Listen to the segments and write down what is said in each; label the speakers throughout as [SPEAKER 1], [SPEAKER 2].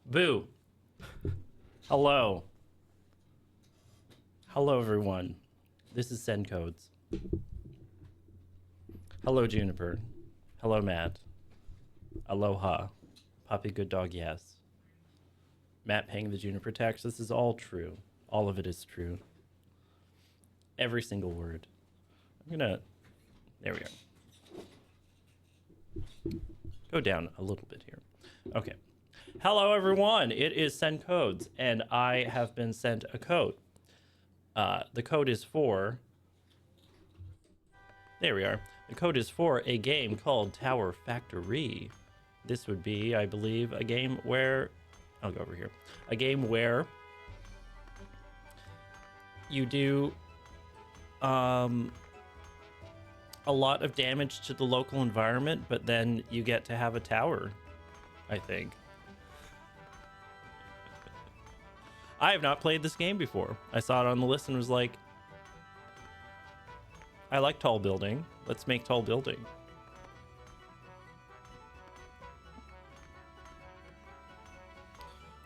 [SPEAKER 1] Boo. Hello. Hello, everyone. This is Send Codes. Hello, Juniper. Hello, Matt. Aloha. Puppy Good Dog, yes. Matt paying the Juniper tax. This is all true. All of it is true. Every single word. I'm gonna... There we are. Go down a little bit here. Okay. Hello, everyone. It is Send Codes, and I have been sent a code. The code is for... There we are. The code is for a game called Tower Factory. This would be, I believe, a game where... I'll go over here. A game where you do a lot of damage to the local environment, but then you get to have a tower, I think. I have not played this game before. I saw it on the list and was like, I like tall building. Let's make tall building.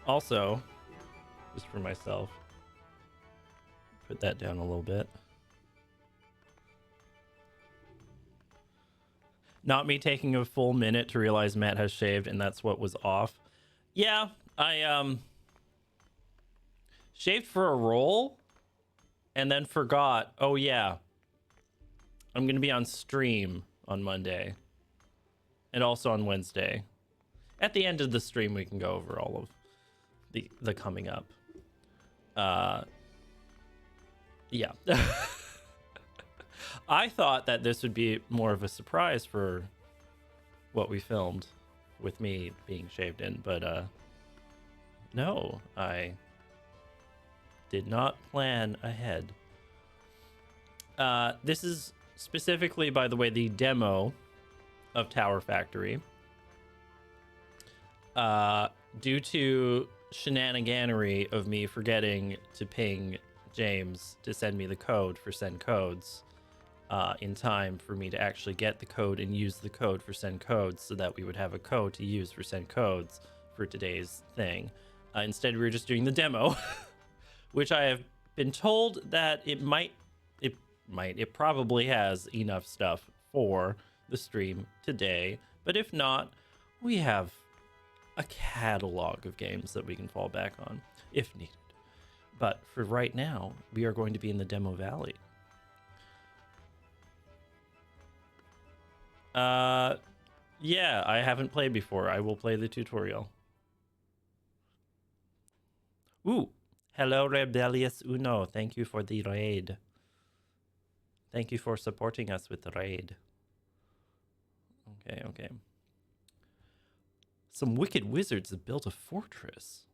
[SPEAKER 1] Also, just for myself, put that down a little bit. Not me taking a full minute to realize Matt has shaved and that's what was off. Yeah, I shaved for a roll and then forgot, oh yeah, I'm going to be on stream on Monday and also on Wednesday. At the end of the stream, we can go over all of the coming up. Yeah. I thought that this would be more of a surprise for what we filmed with me being shaved in, but no, I did not plan ahead. This is specifically, by the way, the demo of Tower Factory. Due to shenaniganery of me forgetting to ping James to send me the code for Send Codes in time for me to actually get the code and use the code for Send Codes so that we would have a code to use for Send Codes for today's thing. Instead, we were just doing the demo, which I have been told that it probably has enough stuff for the stream today. But if not, we have a catalog of games that we can fall back on if needed. But for right now, we are going to be in the demo valley. Yeah, I haven't played before. I will play the tutorial. Ooh, hello Rebellious Uno. Thank you for the raid. Thank you for supporting us with the raid. Okay. Some wicked wizards have built a fortress.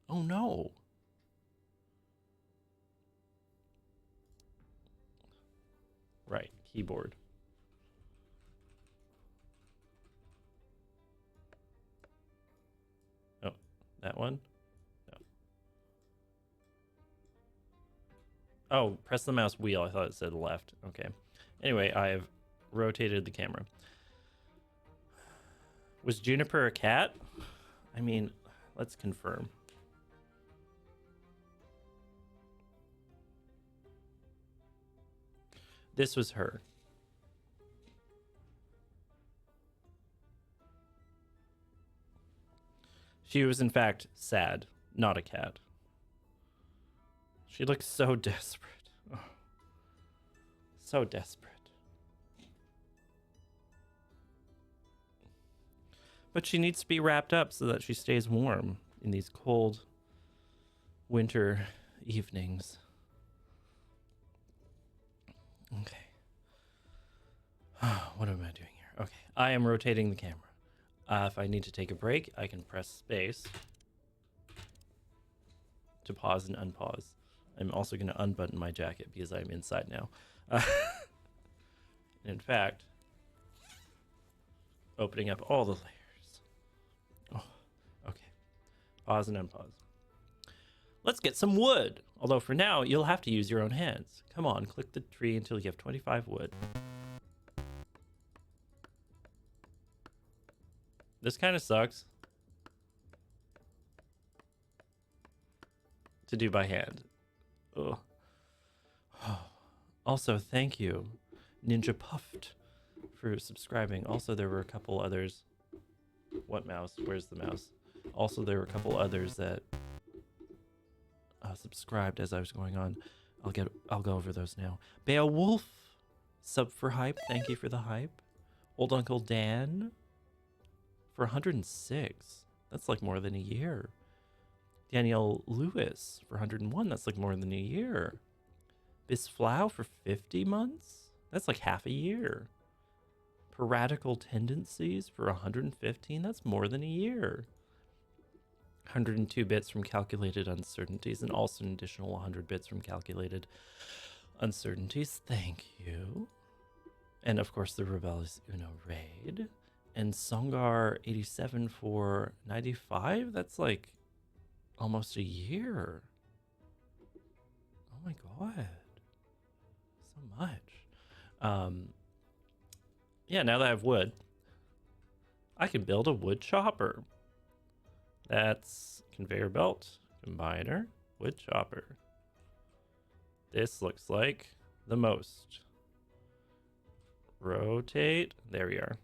[SPEAKER 1] Oh no. Right, keyboard. Oh, that one? No. Oh, press the mouse wheel. I thought it said left. Okay. Anyway, I have rotated the camera. Was Juniper a cat? I mean, let's confirm. This was her. She was, in fact, sad, not a cat. She looks so desperate. Oh, so desperate. But she needs to be wrapped up so that she stays warm in these cold winter evenings. Okay. What am I doing here? Okay. I am rotating the camera. If I need to take a break, I can press space to pause and unpause. I'm also going to unbutton my jacket because I'm inside now. In fact, opening up all the layers. Oh, okay. Pause and unpause. Let's get some wood. Although for now, you'll have to use your own hands. Come on, click the tree until you have 25 wood. This kind of sucks. to do by hand. Ugh. Also, thank you, Ninja Puffed, for subscribing. Also, there were a couple others. What mouse? Where's the mouse? Also, there were a couple others that subscribed as I was going on. I'll go over those now. Beowulf, sub for hype. Thank you for the hype. Old Uncle Dan for 106. That's like more than a year. Danielle Lewis for 101. That's like more than a year. Bisflow for 50 months. That's like half a year. Piratical Tendencies for 115. That's more than a year. 102 bits from Calculated Uncertainties, and also an additional 100 bits from Calculated Uncertainties. Thank you. And of course, the Rebellious Uno raid. And Songar87 for 95. That's like almost a year. Oh my god. So much. Yeah, now that I have wood, I can build a wood chopper. That's conveyor belt, combiner, wood chopper. This looks like the most. Rotate. There we are.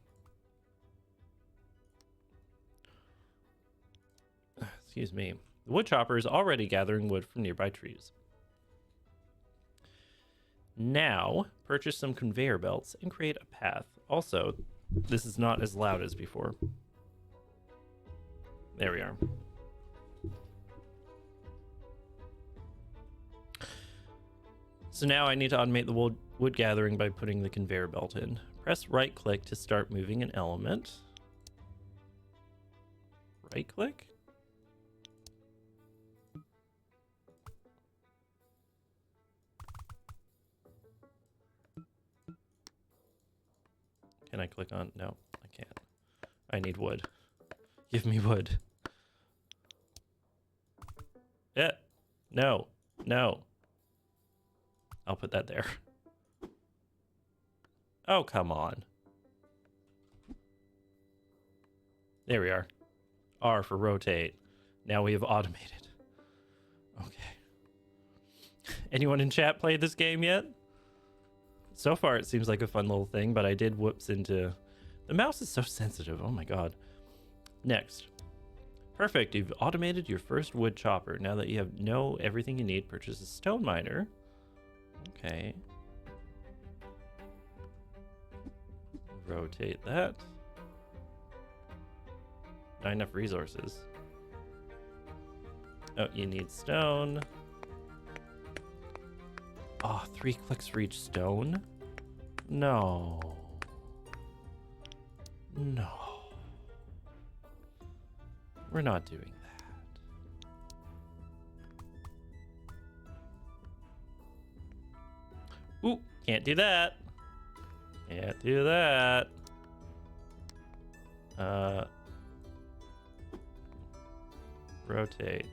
[SPEAKER 1] Excuse me. The wood chopper is already gathering wood from nearby trees. Now, purchase some conveyor belts and create a path. Also, this is not as loud as before. There we are. So now I need to automate the wood gathering by putting the conveyor belt in. Press right click to start moving an element. Right click? Can I click on? No, I can't. I need wood. Give me wood. Yeah. No. No. I'll put that there. Oh, come on. There we are. R for rotate. Now we have automated. Okay. Anyone in chat played this game yet? So far, it seems like a fun little thing, but I did whoops into... The mouse is so sensitive. Oh my god. Next. Perfect. You've automated your first wood chopper. Now that you know everything you need, purchase a stone miner. Okay. Rotate that. Not enough resources. Oh, you need stone. Oh, 3 clicks for each stone? No. No. We're not doing that. Ooh, can't do that. Can't do that. Rotate.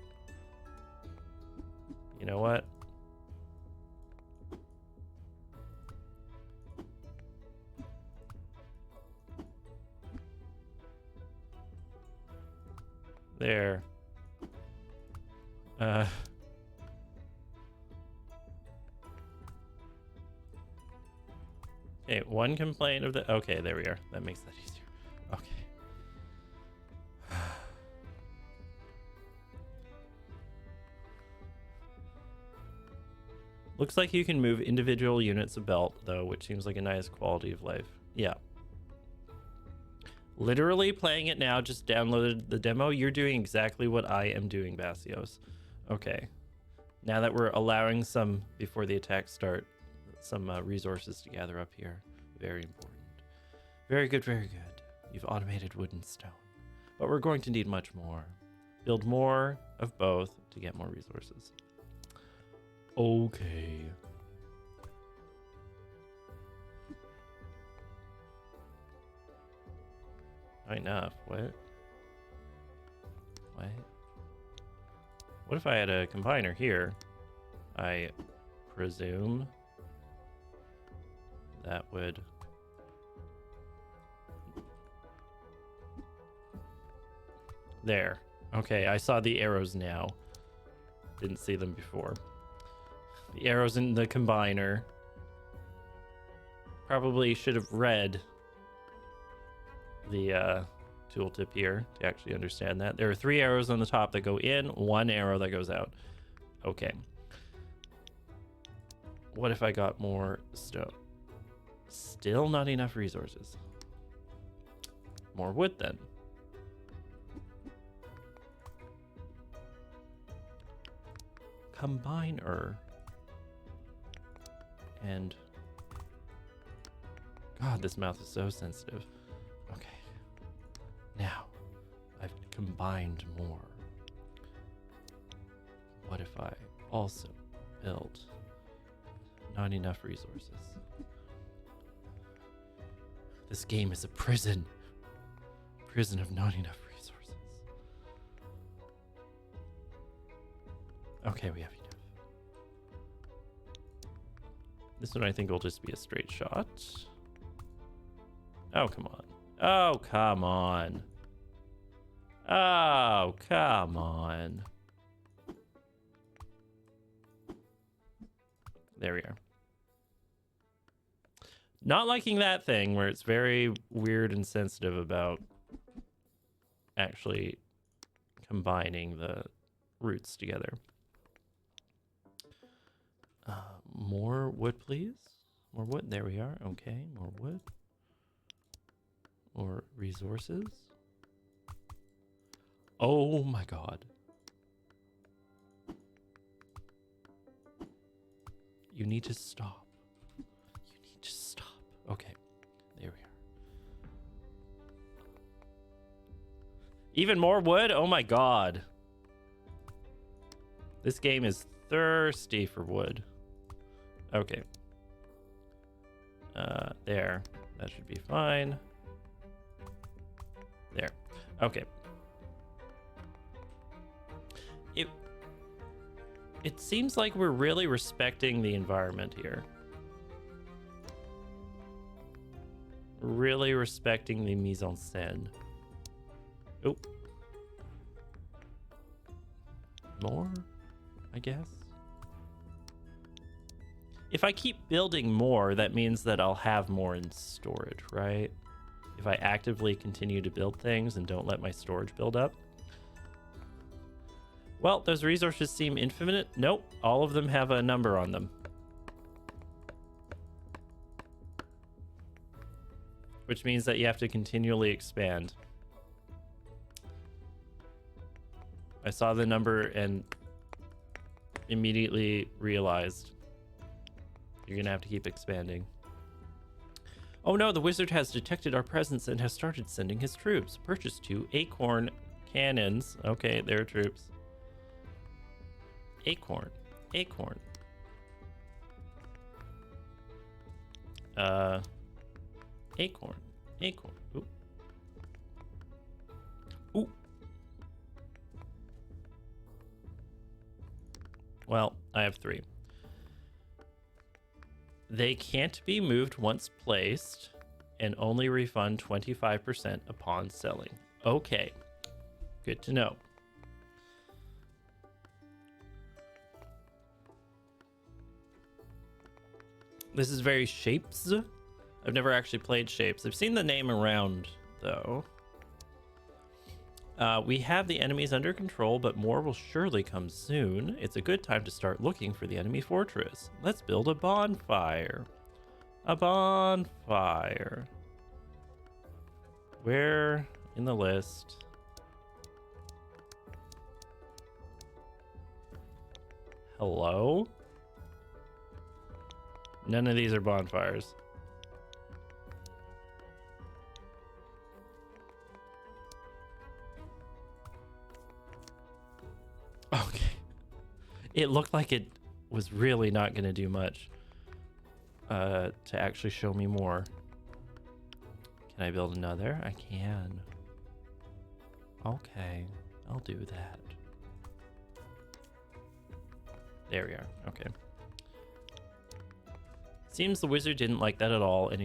[SPEAKER 1] You know what? There. Okay, one complaint of the... Okay, there we are. That makes that easier. Okay. Looks like you can move individual units of belt, though, which seems like a nice quality of life. Yeah. Literally playing it now, just downloaded the demo. You're doing exactly what I am doing, Basios. Okay. Now that we're allowing some, before the attacks start, some resources to gather up here. Very important. Very good, very good. You've automated wood and stone. But we're going to need much more. Build more of both to get more resources. Okay. Not enough. What? What? What if I had a combiner here? I presume that would... There. Okay, I saw the arrows now. Didn't see them before. The arrows in the combiner. Probably should have read the tooltip here to actually understand that. There are 3 arrows on the top that go in, 1 arrow that goes out. Okay. What if I got more stone? Still not enough resources. More wood then. Combiner. And God, this mouth is so sensitive. Okay. Now, I've combined more. What if I also build not enough resources? This game is a prison. Prison of not enough resources. Okay, we have enough. This one I think will just be a straight shot. Oh, come on. Oh, come on. Oh, come on. There we are. Not liking that thing where it's very weird and sensitive about actually combining the roots together. More wood, please. More wood. There we are. Okay, more wood. Or resources. Oh my God. You need to stop. You need to stop. Okay, there we are. Even more wood? Oh my God. This game is thirsty for wood. Okay. There. That should be fine. There. Okay. It seems like we're really respecting the environment here. Really respecting the mise en scène. Oh. More, I guess. If I keep building more, that means that I'll have more in storage, right? If I actively continue to build things and don't let my storage build up. Well, those resources seem infinite. Nope, all of them have a number on them. Which means that you have to continually expand. I saw the number and immediately realized you're gonna have to keep expanding. Oh no, the wizard has detected our presence and has started sending his troops. Purchase 2 acorn cannons. Okay, they're troops. Acorn. Acorn. Acorn. Acorn. Ooh. Ooh. Well, I have 3. They can't be moved once placed and only refund 25% upon selling. Okay. Good to know. This is very Shapes. I've never actually played Shapes. I've seen the name around, though. We have the enemies under control, but more will surely come soon. It's a good time to start looking for the enemy fortress. Let's build a bonfire. A bonfire. Where in the list? Hello? None of these are bonfires. Okay. It looked like it was really not going to do much to actually show me more. Can I build another? I can. Okay. I'll do that. There we are. Okay. Seems the wizard didn't like that at all, and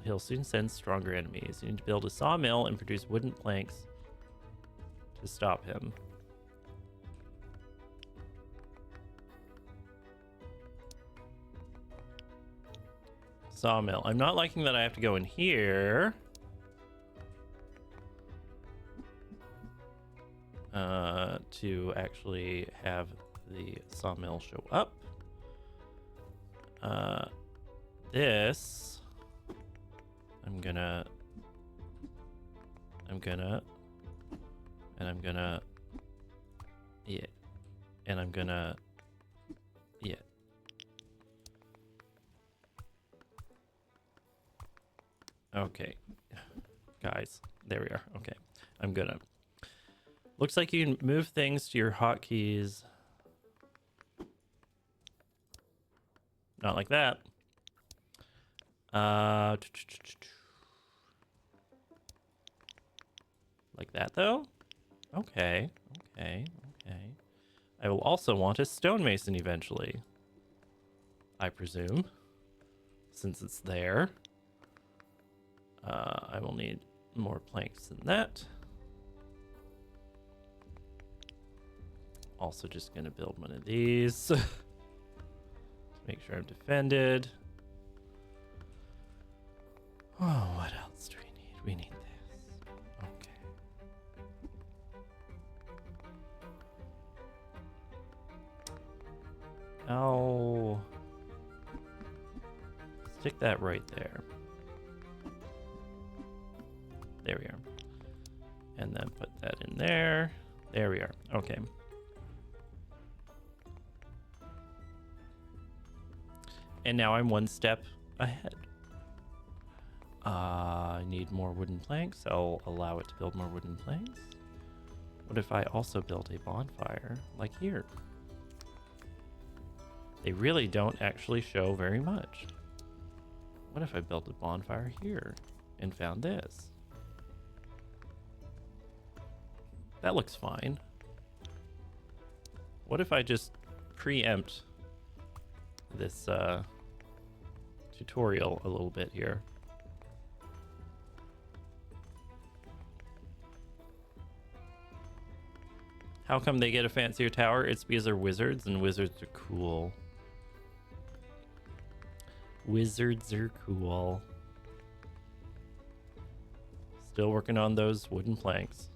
[SPEAKER 1] he'll soon send stronger enemies. You need to build a sawmill and produce wooden planks to stop him. Sawmill. I'm not liking that I have to go in here. To actually have the sawmill show up. This I'm gonna yeah, and I'm gonna yeah. Okay, guys, there we are. Okay, I'm gonna. Looks like you can move things to your hotkeys. Not like that. Like that though? Okay, okay, okay. I will also want a stonemason eventually. I presume. Since it's there. I will need more planks than that. Also just gonna build one of these. To make sure I'm defended. Oh, what else do we need? We need this. Okay. Oh. Stick that right there. There we are. And then put that in there. There we are. Okay. And now I'm one step ahead. I need more wooden planks. I'll allow it to build more wooden planks. What if I also built a bonfire like here? They really don't actually show very much. What if I built a bonfire here and found this? That looks fine. What if I just preempt this tutorial a little bit here? How come they get a fancier tower? It's because they're wizards, and wizards are cool. Wizards are cool. Still working on those wooden planks.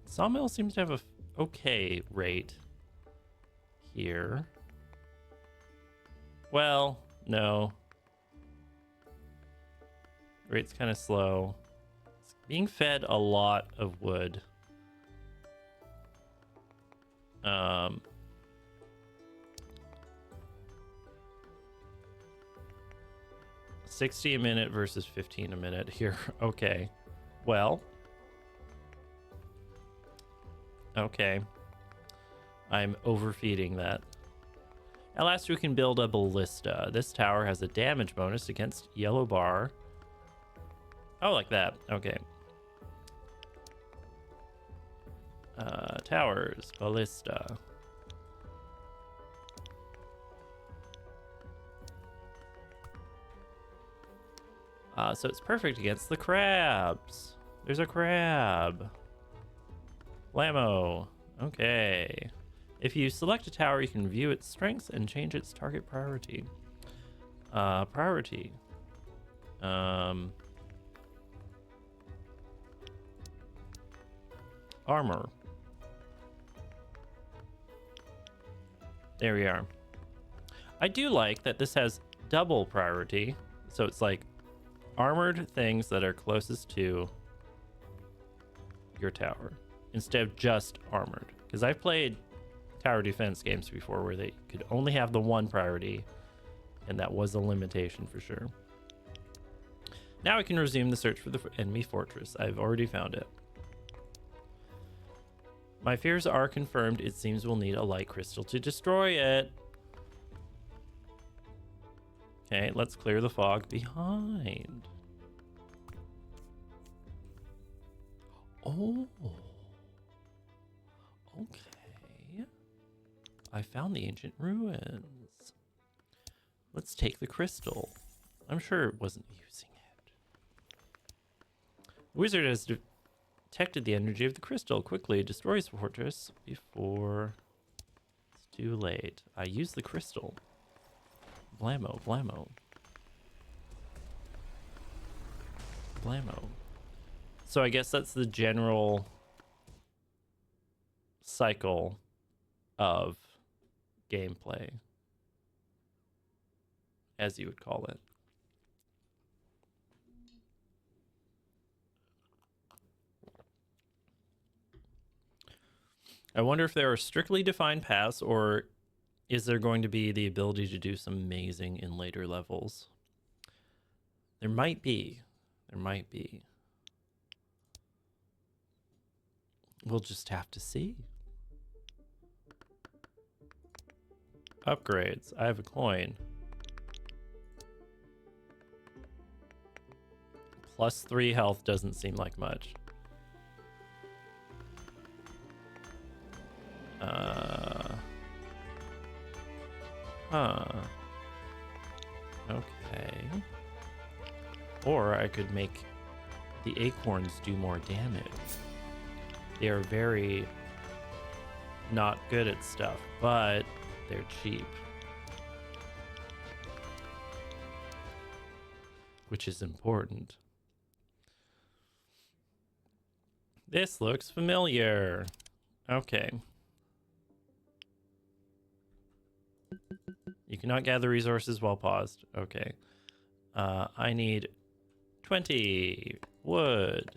[SPEAKER 1] Sawmill seems to have a okay rate here. Well, no. Rate's kind of slow. It's being fed a lot of wood. 60 a minute versus 15 a minute here. Okay. Well. Okay. I'm overfeeding that. At last we can build a ballista. This tower has a damage bonus against yellow bar. Oh, like that. Okay. Towers, ballista. So it's perfect against the crabs. There's a crab. Blammo. Okay. If you select a tower, you can view its strengths and change its target priority. Priority. Armor. There we are. I do like that this has double priority. So it's like armored things that are closest to your tower instead of just armored. Because I've played tower defense games before where they could only have the one priority, and that was a limitation for sure. Now we can resume the search for the enemy fortress. I've already found it. My fears are confirmed. It seems we'll need a light crystal to destroy it. Okay, let's clear the fog behind. Oh. Okay. I found the ancient ruins. Let's take the crystal. I'm sure it wasn't using it. The wizard has detected the energy of the crystal. Quickly destroys the fortress before Too late. I used the crystal. Blammo, blammo. Blammo. So I guess that's the general cycle of gameplay, as you would call it. I wonder if there are strictly defined paths, or is there going to be the ability to do some amazing in later levels? There might be. There might be. We'll just have to see. Upgrades. I have a coin. +3 health doesn't seem like much. Okay. Or I could make the acorns do more damage. They are very not good at stuff, but they're cheap. Which is important. This looks familiar. Okay. You cannot gather resources while paused. Okay. I need 20 wood.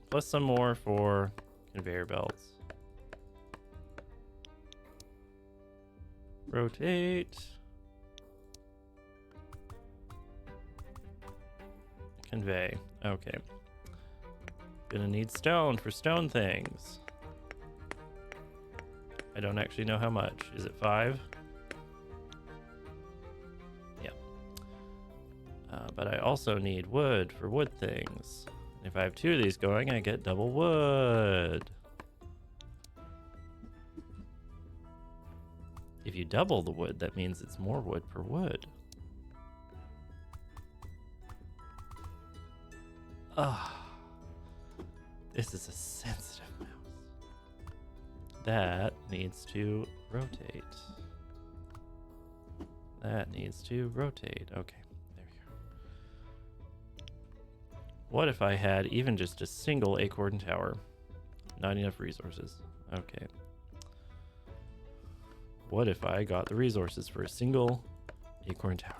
[SPEAKER 1] Plus some more for conveyor belts. Rotate. Convey. Okay. Gonna need stone for stone things. I don't actually know how much. Is it 5? Yeah. But I also need wood for wood things. If I have 2 of these going, I get double wood. If you double the wood, that means it's more wood per wood. Ah. This is a sensitive mouse. That needs to rotate. That needs to rotate. Okay, there we go. What if I had even just a single acorn tower? Not enough resources. Okay. What if I got the resources for a single acorn tower?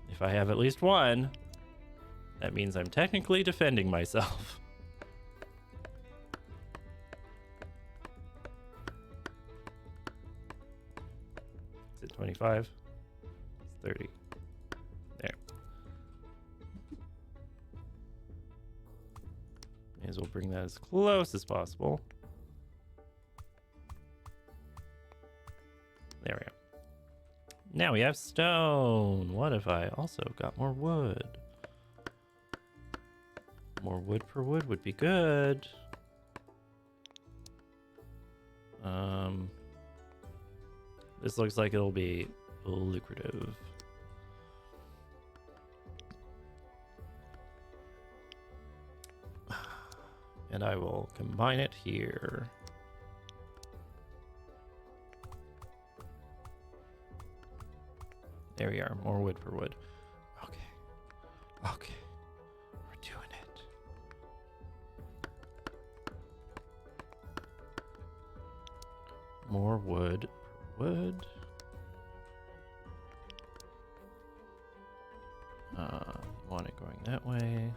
[SPEAKER 1] If I have at least one, that means I'm technically defending myself. Is it 25? It's 30. There. May as well bring that as close as possible. There we go. Now we have stone. What if I also got more wood? More wood per wood would be good. This looks like it'll be lucrative. And I will combine it here. There we are, more wood per wood. Okay. Okay. We're doing it. More wood per wood. Want it going that way.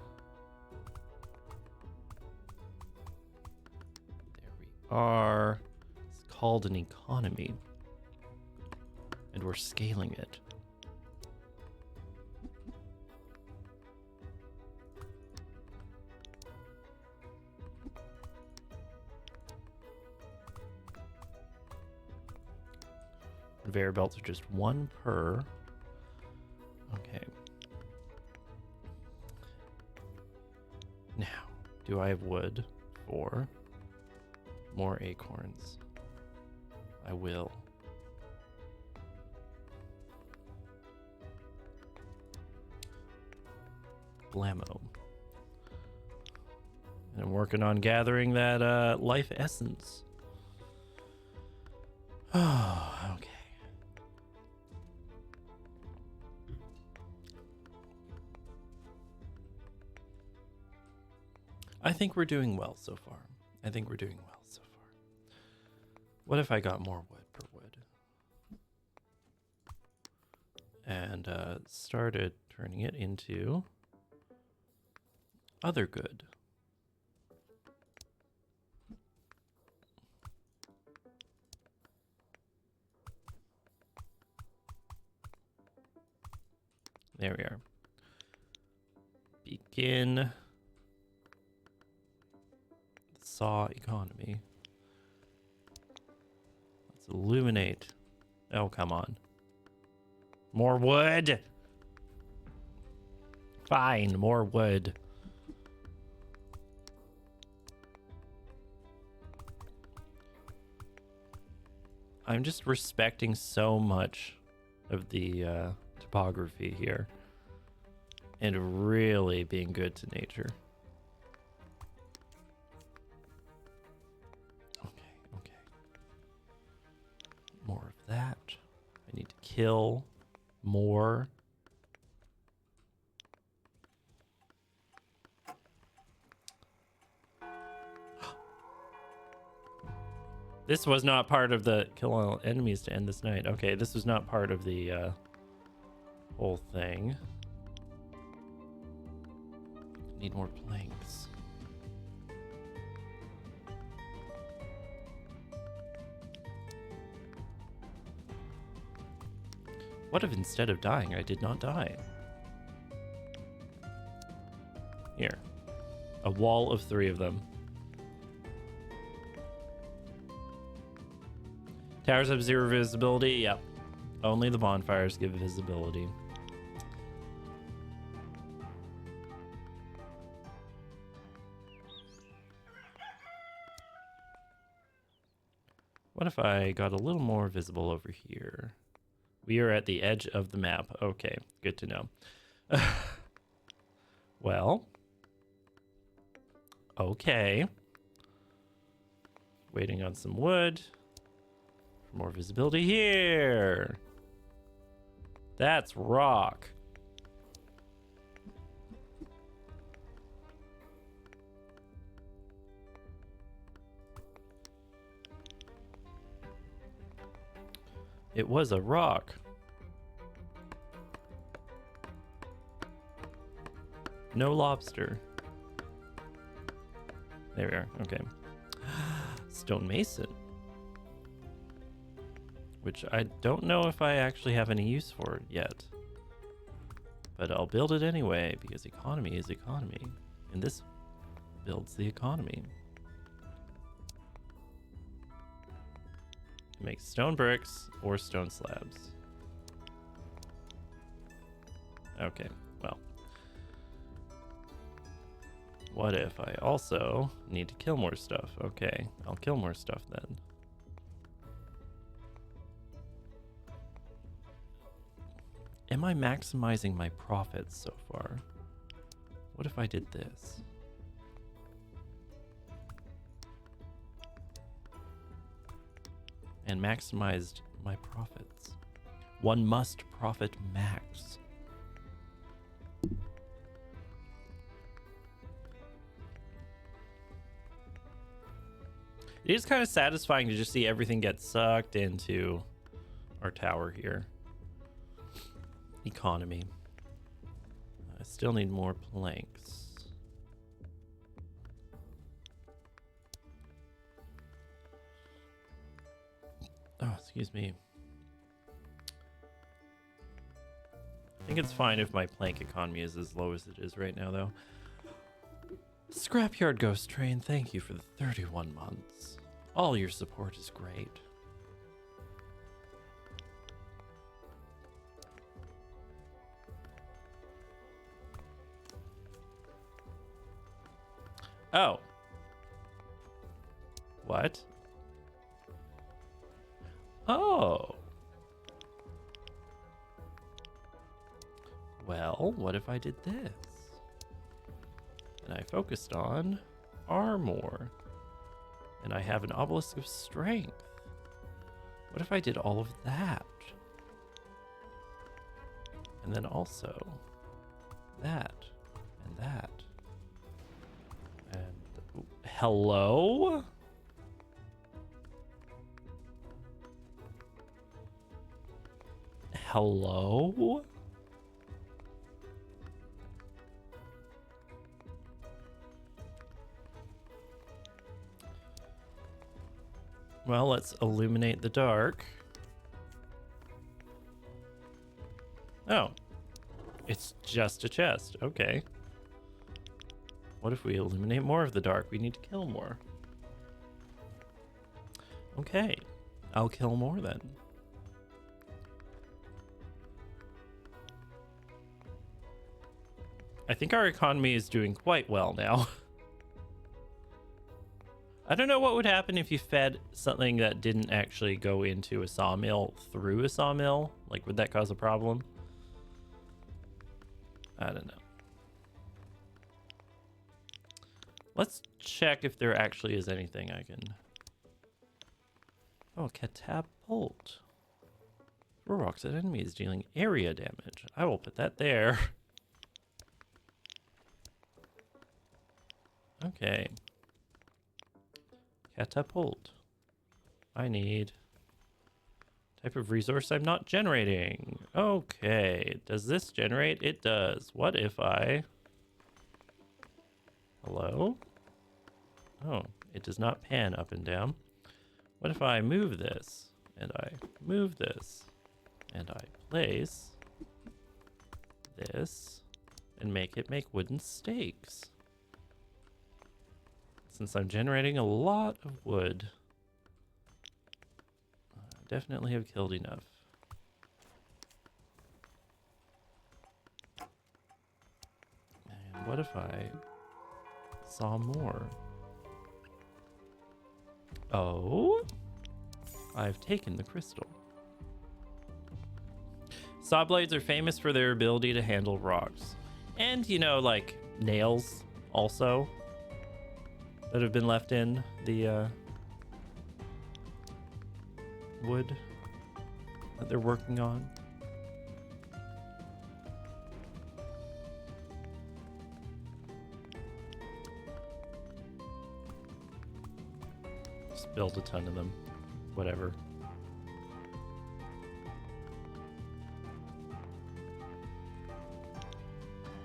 [SPEAKER 1] There we are. It's called an economy. And we're scaling it. Conveyor belts are just 1 per. Okay. Now, do I have wood for more acorns? I will. Blammo. And I'm working on gathering that life essence. Oh, okay. I think we're doing well so far. What if I got more wood per wood? And started turning it into other good. There we are. Begin saw economy. Let's illuminate. Oh, come on. More wood. Fine, more wood. I'm just respecting so much of the topography here and really being good to nature. Okay. More of that. I need to kill more. This was not part of the kill all enemies to end this night. Okay, this was not part of the whole thing. Need more planks. What if instead of dying, I did not die? Here. A wall of 3 of them. Towers have 0 visibility. Yep. Only the bonfires give visibility. What if I got a little more visible over here? We are at the edge of the map. Okay, good to know. Well. Okay. Waiting on some wood. More visibility here. That's rock. It was a rock. No lobster. There we are. Okay. Stone mason. Which I don't know if I actually have any use for it yet. But I'll build it anyway, because economy is economy. And this builds the economy. It makes stone bricks or stone slabs. Okay, well. What if I also need to kill more stuff? Okay, I'll kill more stuff then. Am I maximizing my profits so far? What if I did this? And maximized my profits. One must profit max. It is kind of satisfying to just see everything get sucked into our tower here. Economy. I still need more planks. Oh, excuse me. I think it's fine if my plank economy is as low as it is right now, though. Scrapyard Ghost Train, thank you for the 31 months. All your support is great. Oh. What? Oh. Well, what if I did this? And I focused on armor. And I have an obelisk of strength. What if I did all of that? And then also that and that. And hello? Hello? Well, let's illuminate the dark. Oh. It's just a chest. Okay. What if we illuminate more of the dark? We need to kill more. Okay. I'll kill more then. I think our economy is doing quite well now. I don't know what would happen if you fed something that didn't actually go into a sawmill through a sawmill. Like, would that cause a problem? I don't know. Let's check if there actually is anything I can... Oh, catapult. Throw rocks at enemies dealing area damage. I will put that there. Okay. Catapult. I need type of resource I'm not generating. Okay. Does this generate? It does. What if I... Hello? Oh, it does not pan up and down. What if I move this and I move this and I place this and make it make wooden stakes? Since I'm generating a lot of wood, I definitely have killed enough. And what if I saw more? Oh, I've taken the crystal. Saw blades are famous for their ability to handle rocks. And, you know, like nails also that have been left in the wood that they're working on. Just build a ton of them. Whatever.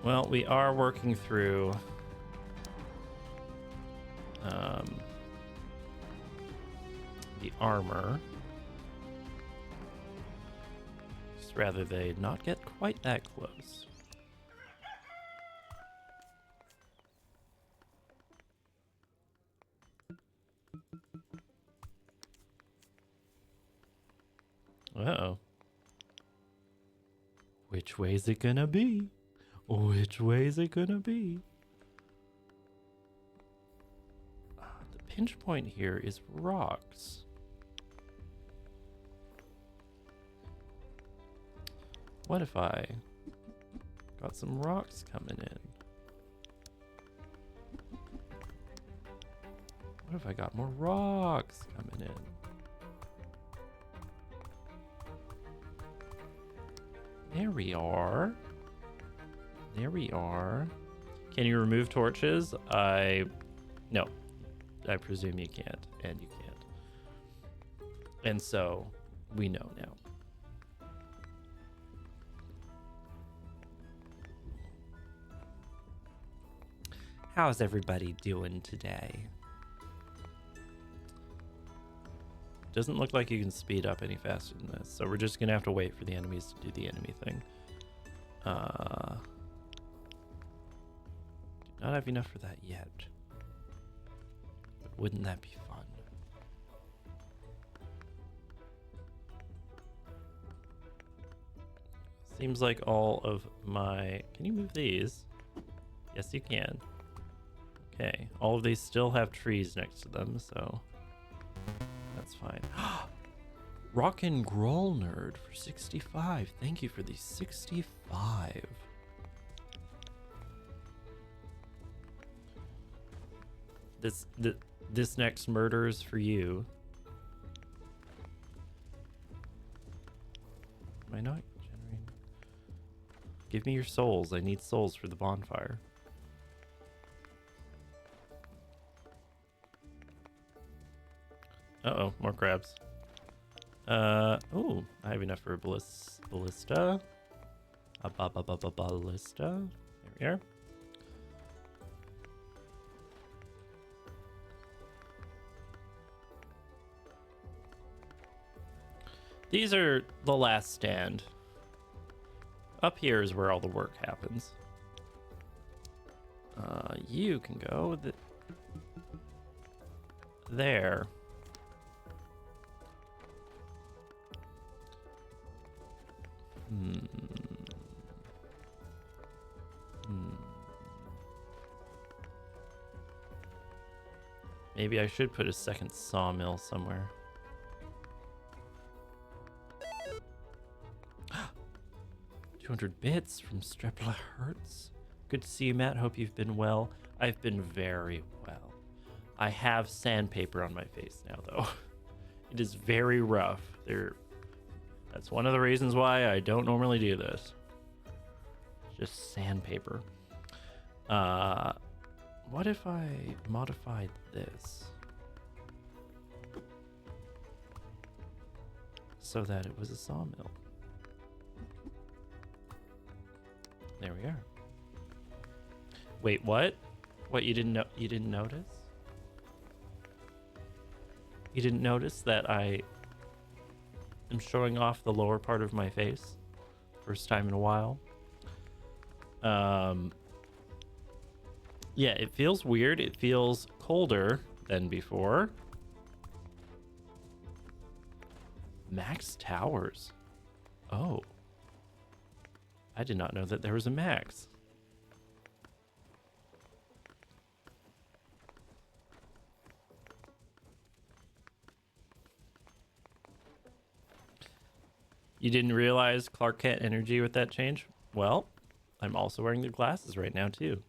[SPEAKER 1] Well, we are working through the armor. Just rather they not get quite that close. Uh-oh. Which way is it gonna be? Which way is it gonna be? The pinch point here is rocks. What if I got some rocks coming in? What if I got more rocks coming in? There we are. There we are. Can you remove torches? No. I presume you can't, and you can't. And so, we know now. How's everybody doing today? Doesn't look like you can speed up any faster than this, so we're just gonna have to wait for the enemies to do the enemy thing. Do not have enough for that yet. But wouldn't that be fun? Seems like all of my... Can you move these? Yes, you can. Okay, all of these still have trees next to them, so that's fine. Rock and Groll Nerd for 65. Thank you for the 65. This next murder is for you. Am I not generating? Give me your souls. I need souls for the bonfire. Uh-oh, more crabs. Oh, I have enough for a ballista. A ballista. There we are. These are the last stand. Up here is where all the work happens. You can go there. Maybe I should put a second sawmill somewhere. 200 bits from Strepla Hertz. Good to see you, Matt. Hope you've been well. I've been very well. I have sandpaper on my face now, though. It is very rough. That's one of the reasons why I don't normally do this. Just sandpaper. What if I modified this so that it was a sawmill? There we are. Wait, what? What, you didn't notice? You didn't notice that I am showing off the lower part of my face? First time in a while. Yeah, it feels weird. It feels colder than before. Max Towers. Oh. I did not know that there was a max. You didn't realize Clark Kent energy with that change? Well, I'm also wearing the glasses right now too.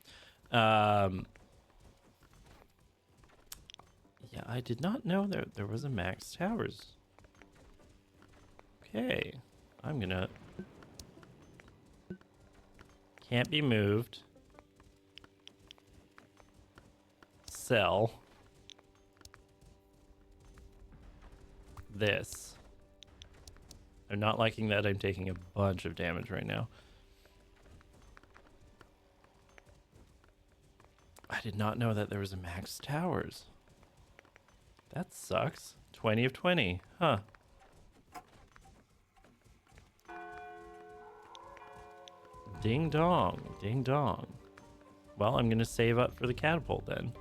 [SPEAKER 1] Yeah, I did not know there was a Max Towers. Okay, I'm gonna... Can't be moved. Sell. This. I'm not liking that I'm taking a bunch of damage right now. I did not know that there was a Max Towers. That sucks. 20 of 20. Huh. Ding dong. Ding dong. Well, I'm going to save up for the catapult then.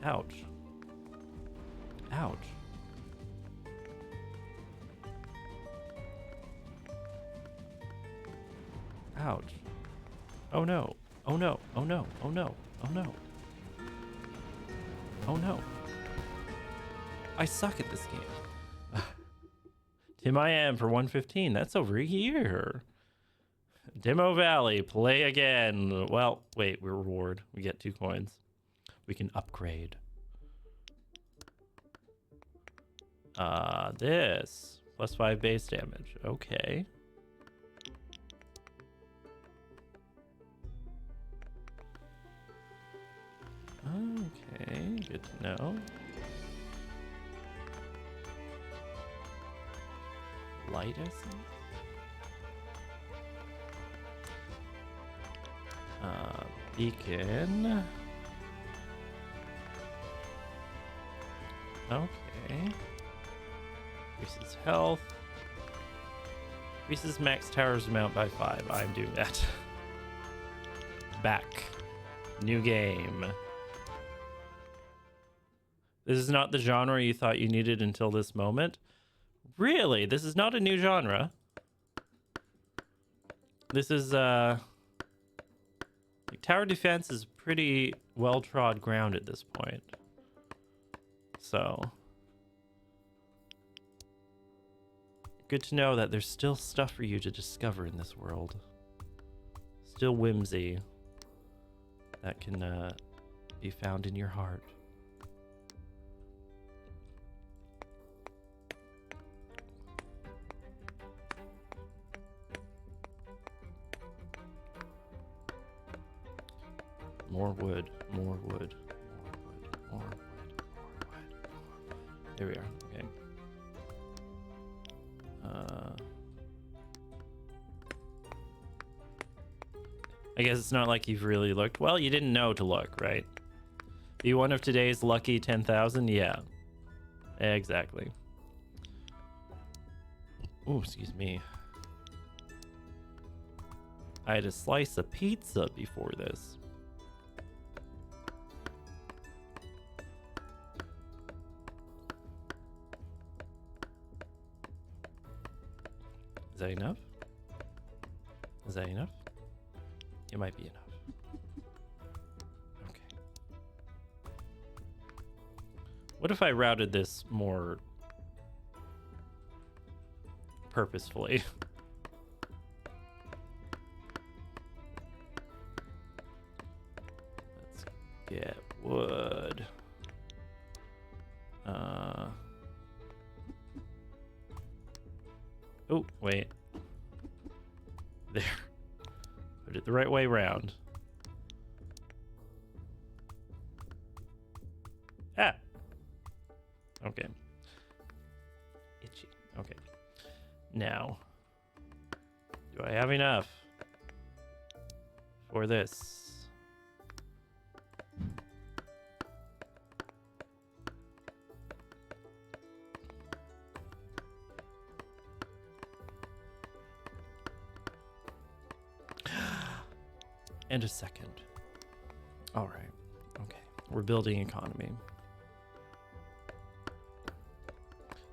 [SPEAKER 1] Ouch. Ouch. Ouch. Oh no. Oh no. Oh no. Oh no. Oh no. Oh no. I suck at this game. Tim I am for 115. That's over here. Demo Valley. Play again. Well, wait. We're reward. We get 2 coins. We can upgrade. This. +5 base damage. Okay. Okay, good to know. Light essence? Beacon. Okay. Increases health. Increases max towers amount by 5. I'm doing that. Back. New game. This is not the genre you thought you needed until this moment? Really? This is not a new genre? This is, like, tower defense is pretty well-trod ground at this point. So... good to know that there's still stuff for you to discover in this world. Still whimsy. that can be found in your heart. More wood, more wood, more wood, more wood, more wood. There we are. Okay. I guess it's not like you've really looked. Well, you didn't know to look, right? Be one of today's lucky 10,000? Yeah. Exactly. Oh, excuse me. I had a slice of pizza before this. Is that enough? Is that enough? It might be enough. Okay. What if I routed this more purposefully? Let's get wood. Oh, wait. There. Put it the right way around. Ah. Okay. Itchy. Okay. Now, do I have enough for this? And a second. All right. Okay. We're building economy.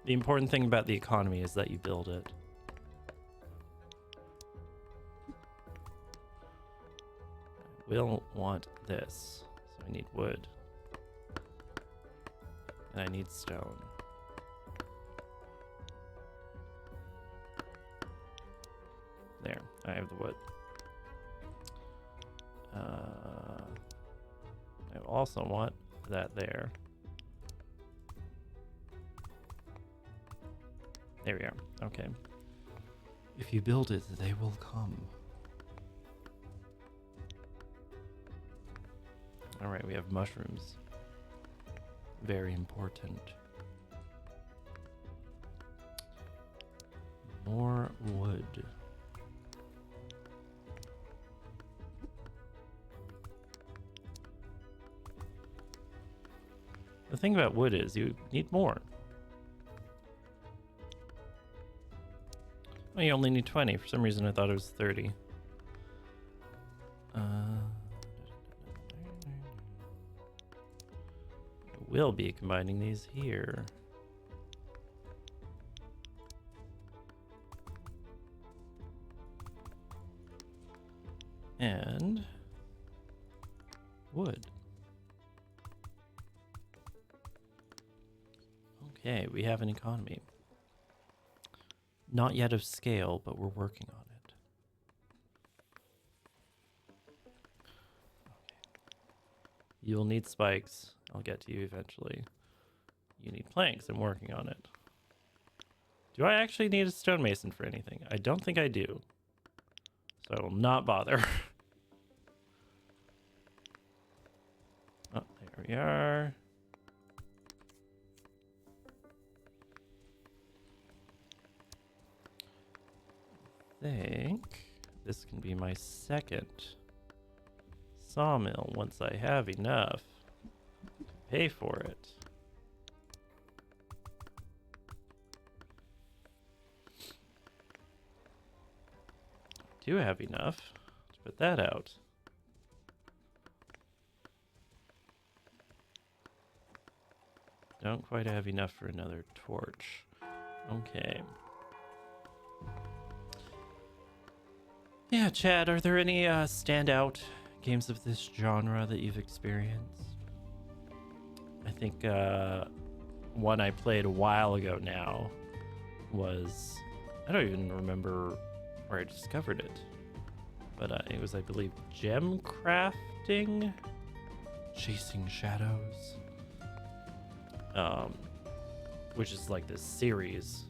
[SPEAKER 1] The important thing about the economy is that you build it. I will want this. So I need wood. And I need stone. There. I have the wood. I also want that there. There we are. Okay. If you build it, they will come. All right, we have mushrooms. Very important. More wood. The thing about wood is you need more. Oh, you only need 20. For some reason I thought it was 30. We'll be combining these here. And wood. Okay, we have an economy. Not yet of scale, but we're working on it. Okay. You'll need spikes. I'll get to you eventually. You need planks. I'm working on it. Do I actually need a stonemason for anything? I don't think I do. So I will not bother. Oh, there we are. I think this can be my second sawmill once I have enough to pay for it. Do have enough to put that out. Don't quite have enough for another torch. Okay. Yeah, Chad, are there any standout games of this genre that you've experienced? I think one I played a while ago now was... I don't even remember where I discovered it. but it was, I believe, gem crafting, chasing shadows, which is like this series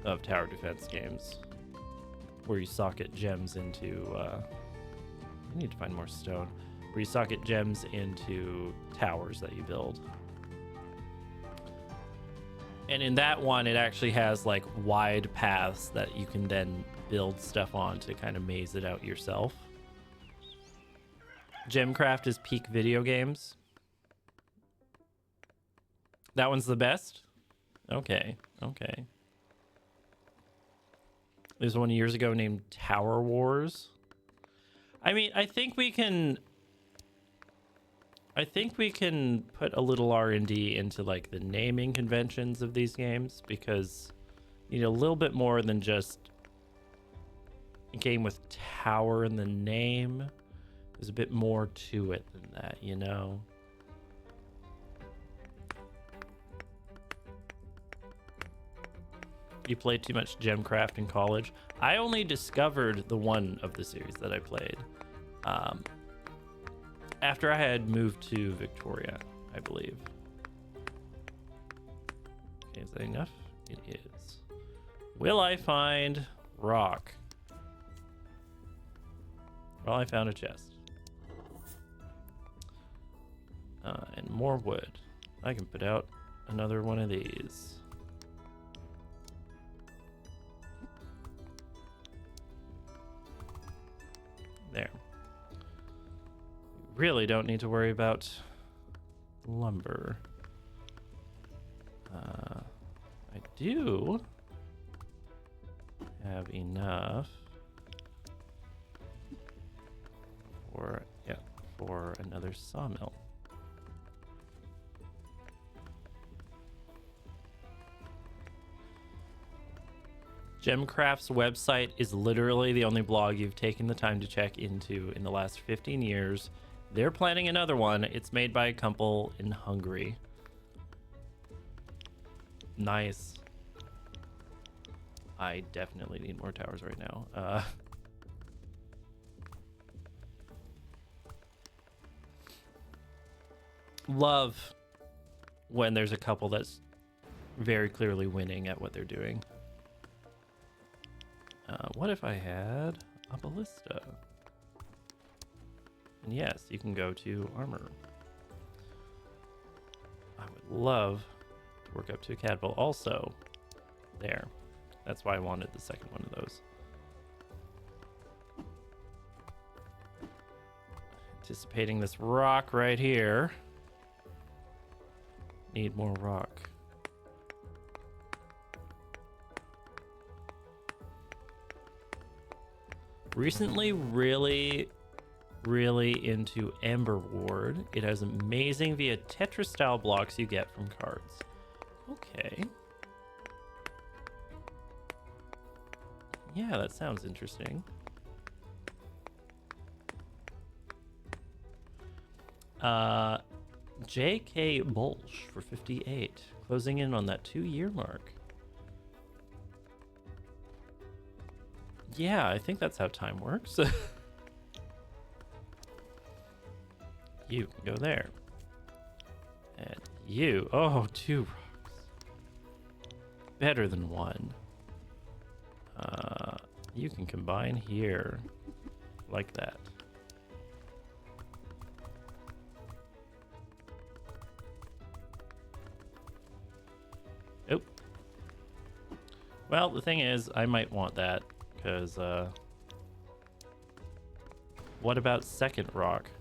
[SPEAKER 1] of tower defense games where you socket gems into. I need to find more stone. Where you socket gems into towers that you build. And in that one, it actually has like wide paths that you can then build stuff on to kind of maze it out yourself. Gemcraft is peak video games. That one's the best? Okay, okay. There's one years ago named Tower Wars. I mean, I think we can put a little R&D into like the naming conventions of these games, because you need a little bit more than just a game with tower in the name. There's a bit more to it than that, you know? You played too much Gemcraft in college. I only discovered the one of the series that I played after I had moved to Victoria, I believe. Okay, is that enough? It is. Will I find rock? Well, I found a chest. And more wood. I can put out another one of these. There. Really don't need to worry about lumber. I do have enough for another sawmill. Gemcraft's website is literally the only blog you've taken the time to check into in the last 15 years. They're planning another one. It's made by a couple in Hungary. Nice. I definitely need more towers right now. Love when there's a couple that's very clearly winning at what they're doing. What if I had a ballista? And yes, you can go to armor. I would love to work up to a catapult. Also, there. That's why I wanted the second one of those. Anticipating this rock right here. Need more rock. Recently, really into Ember Ward. It has amazing via Tetris style blocks you get from cards. Okay. Yeah, that sounds interesting. J.K. Bolsh for 58, closing in on that 2-year mark. Yeah, I think that's how time works. You can go there. And you, oh, 2 rocks. Better than 1. You can combine here like that. Oh. Well, the thing is, I might want that because, what about second rock?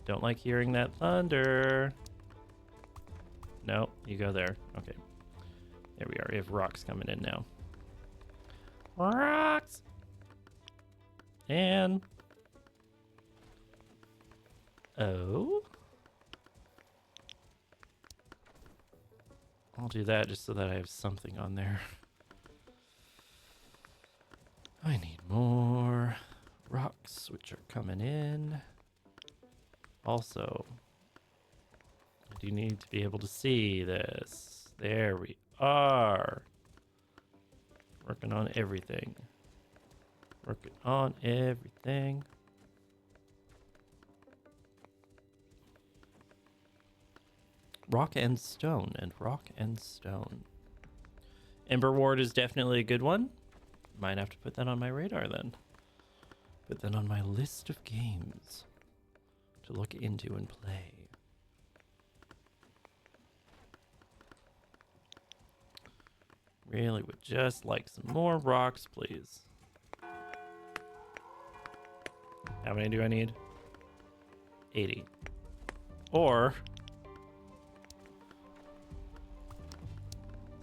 [SPEAKER 1] Don't like hearing that thunder. No, you go there. Okay. There we are. We have rocks coming in now. Rocks! And... oh? I'll do that just so that I have something on there. I need more rocks, which are coming in. Also, I do need to be able to see this. There we are. Working on everything. Working on everything. Rock and stone and rock and stone. Ember Ward is definitely a good one. Might have to put that on my radar then. Put that on my list of games to look into and play. Really would just like some more rocks, please. How many do I need? 80. Or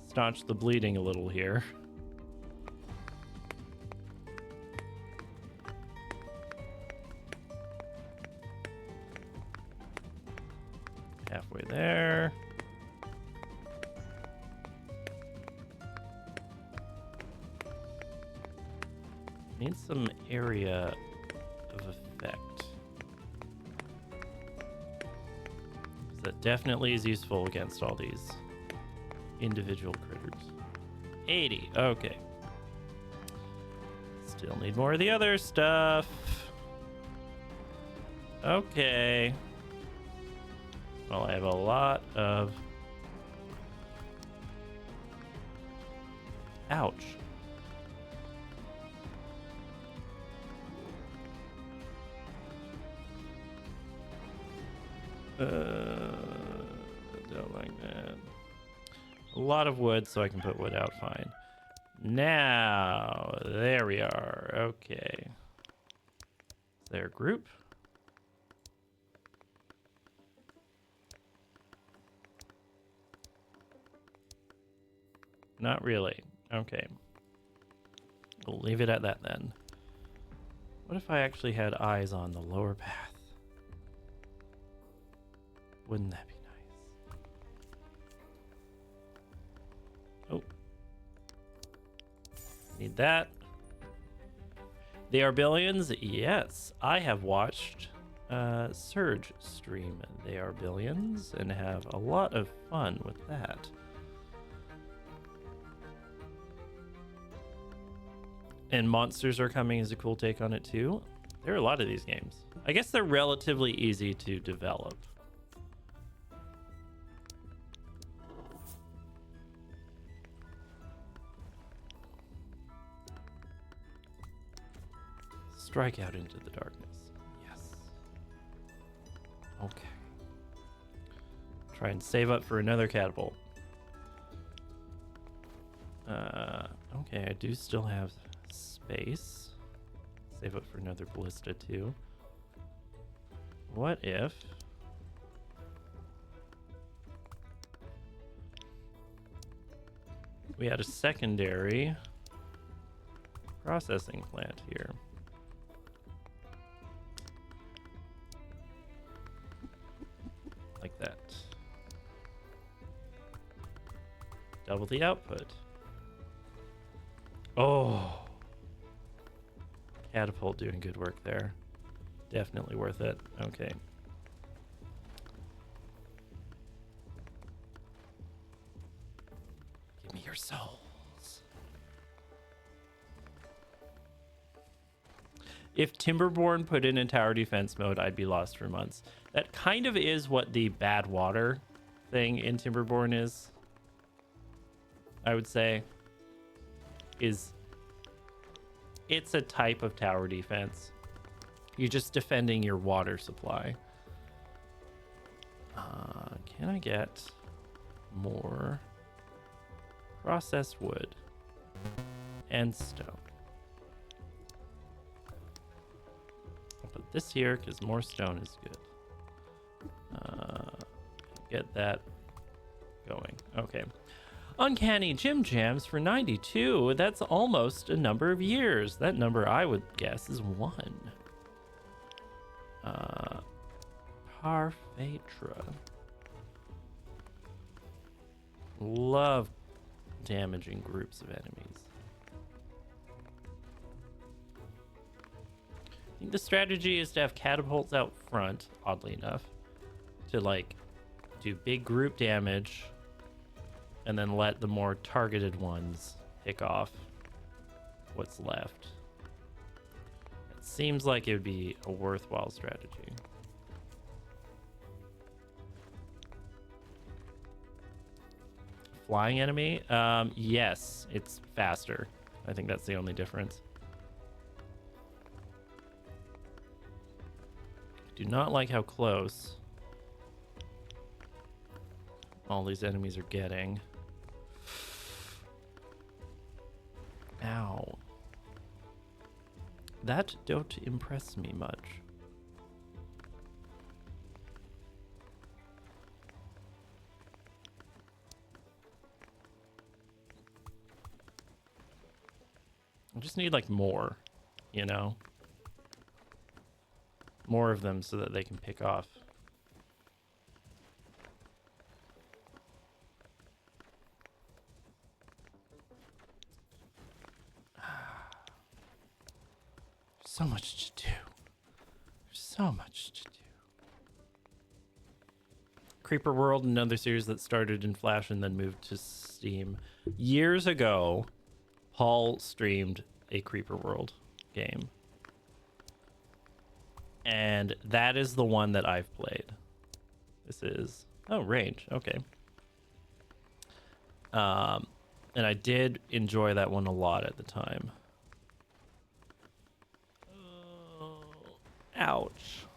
[SPEAKER 1] staunch the bleeding a little here. Halfway there. Need some area of effect. That definitely is useful against all these individual critters. 80. Okay. Still need more of the other stuff. Okay. Well, I have a lot of... Ouch. Don't like that. A lot of wood, so I can put wood out fine. Now, there we are. Okay. Is there a group? Not really. Okay. We'll leave it at that then. What if I actually had eyes on the lower path? Wouldn't that be nice? Oh. Need that. They Are Billions? Yes. I have watched Surge stream They Are Billions and have a lot of fun with that. And Monsters Are Coming is a cool take on it too. There are a lot of these games. I guess they're relatively easy to develop. Strike out into the darkness. Yes. Okay. Try and save up for another catapult. Okay, I do still have space. Save up for another ballista too. What if... we had a secondary processing plant here? Like that. Double the output. Oh. Catapult doing good work there. Definitely worth it. Okay. Give me your souls. If Timberborn put in a tower defense mode, I'd be lost for months. That kind of is what the bad water thing in Timberborn is. I would say. It's a type of tower defense. You're just defending your water supply. Can I get more processed wood and stone? I'll put this here because more stone is good. Get that going. Okay. Uncanny Jim Jams for 92. That's almost a number of years. That number I would guess is 1. Parfetra. Love damaging groups of enemies. I think the strategy is to have catapults out front, oddly enough, to like do big group damage and then let the more targeted ones pick off what's left. Seems like it would be a worthwhile strategy. Flying enemy? Yes, it's faster. I think that's the only difference. Do not like how close all these enemies are getting. Ow. That don't impress me much. I just need like more, you know? More of them so that they can pick off. So much to do. There's so much to do. Creeper World, another series that started in Flash and then moved to Steam. Years ago, Paul streamed a Creeper World game. And that is the one that I've played. This is... Oh, range. Okay. And I did enjoy that one a lot at the time. Ouch.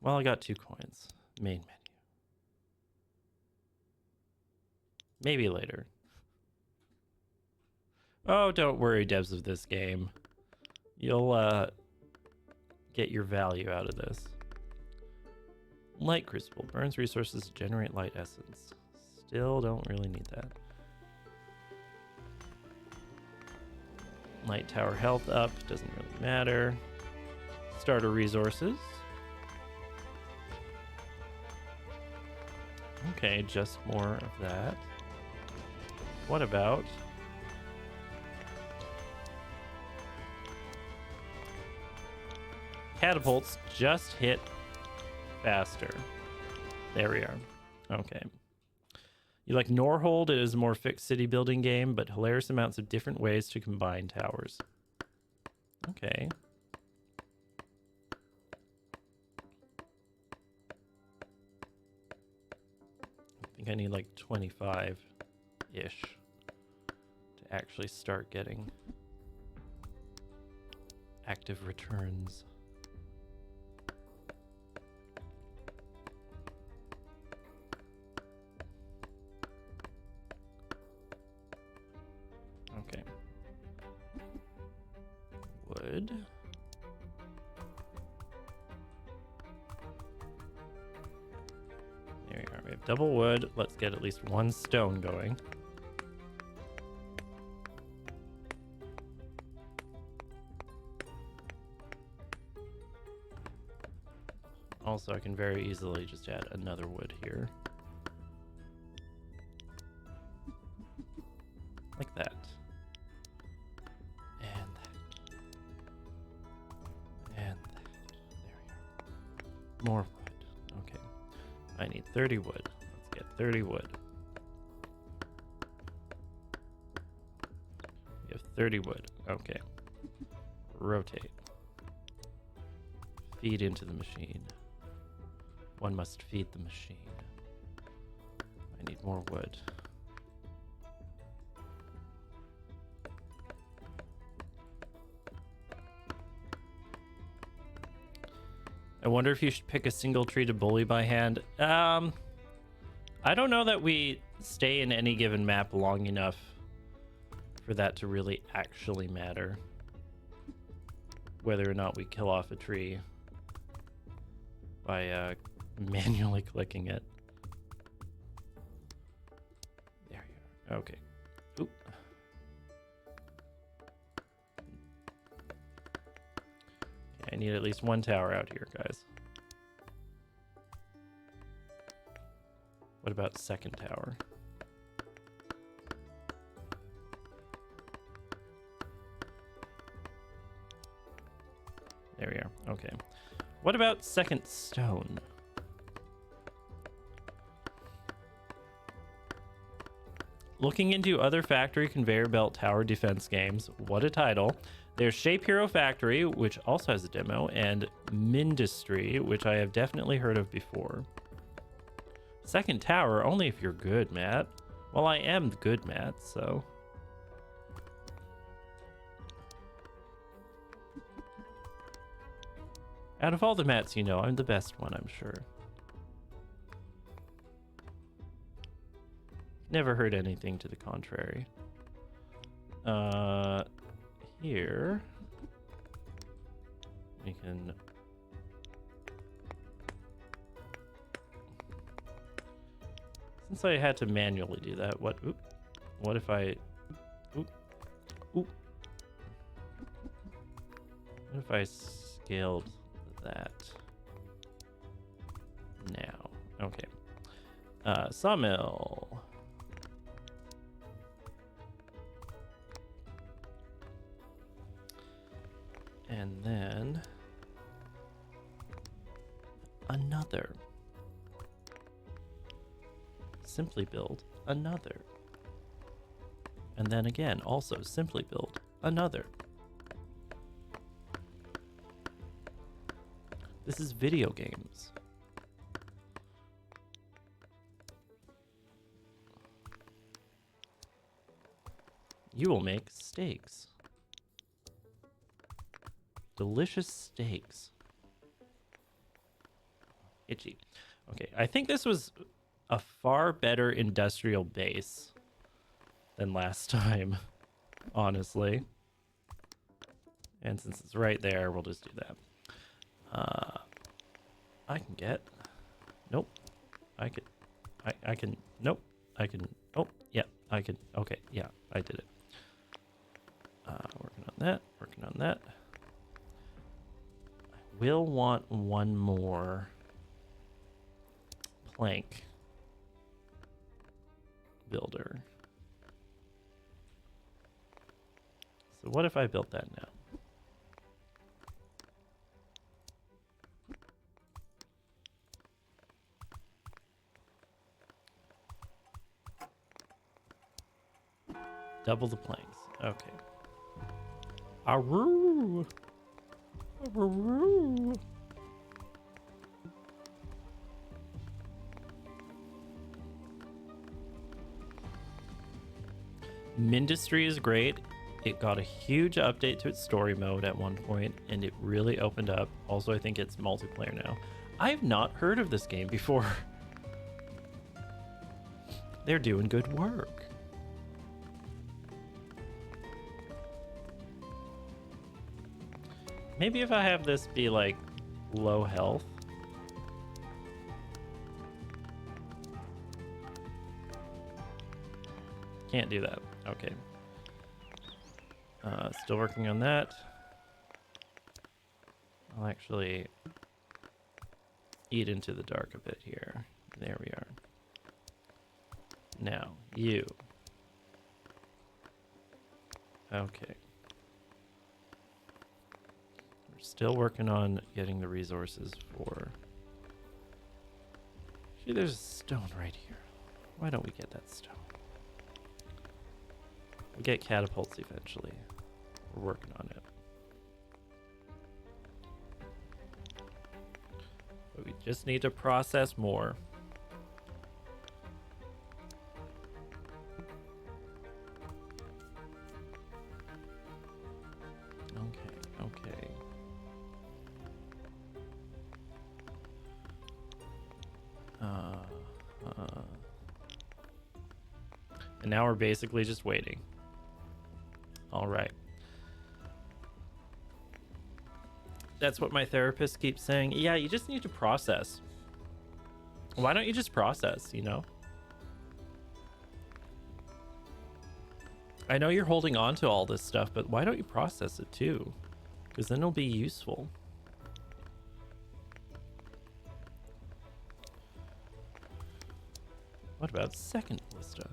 [SPEAKER 1] Well, I got 2 coins. Main menu. Maybe later. Oh, don't worry, devs of this game. You'll get your value out of this. Light Crucible. Burns resources to generate light essence. Still don't really need that. Light tower health up. Doesn't really matter. Starter resources. Okay, just more of that. What about... catapults just hit faster. There we are. Okay. You like Norhold? It is a more fixed city building game, but hilarious amounts of different ways to combine towers. Okay. I think I need like 25-ish to actually start getting active returns. Okay. Wood. There we are. We have double wood. Let's get at least 1 stone going. Also, I can very easily just add another wood here. Like that. And that. And that. There we are. More wood. Okay. I need 30 wood. Let's get 30 wood. We have 30 wood. Okay. Rotate. Feed into the machine. One must feed the machine. I need more wood. I wonder if you should pick a single tree to bully by hand. I don't know that we stay in any given map long enough for that to really actually matter. Whether or not we kill off a tree by manually clicking it. There you are. Okay. Oop. I need at least 1 tower out here, guys. What about second tower? There we are. Okay. What about second stone? Looking into other factory conveyor belt tower defense games. What a title. There's Shape Hero Factory, which also has a demo, and Mindustry, which I have definitely heard of before. Second tower, only if you're good, Matt. Well, I am good, Matt, so... Out of all the Matts you know, I'm the best one, I'm sure. Never heard anything to the contrary. Here... we can... Since I had to manually do that, what if I... What if I scaled that now? Okay. Sawmill. And then another. Simply build another. And then again, also simply build another. This is video games. You will make steaks. Delicious steaks. Itchy. Okay, I think this was a far better industrial base than last time, honestly. And since it's right there, we'll just do that. I can get... Nope. I can... Nope. I can... Oh, yeah, I can... Okay, yeah, I did it. Working on that. Working on that. I will want one more plank builder. So what if I built that now? Double the planks. Okay. Aroo! Aroo! Mindustry is great. It got a huge update to its story mode at one point, and it really opened up. Also, I think it's multiplayer now. I have not heard of this game before. They're doing good work. Maybe if I have this be like low health. Can't do that. Okay. Still working on that. I'll actually eat into the dark a bit here. There we are. Now, you. Okay. We're still working on getting the resources for... See, there's a stone right here. Why don't we get that stone? We'll get catapults eventually. We're working on it. But we just need to process more. Okay. And now we're basically just waiting. All right. That's what my therapist keeps saying. Yeah, you just need to process. Why don't you just process, you know? I know you're holding on to all this stuff, but why don't you process it too? Because then it'll be useful. What about second ballista?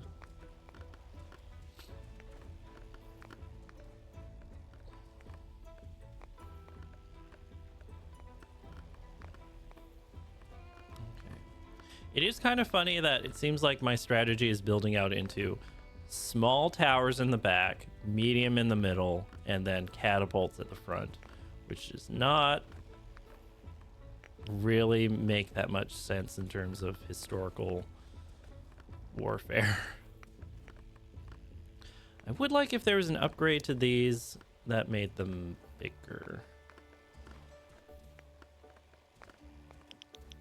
[SPEAKER 1] It is kind of funny that it seems like my strategy is building out into small towers in the back, medium in the middle, and then catapults at the front, which does not really make that much sense in terms of historical warfare. I would like if there was an upgrade to these that made them bigger.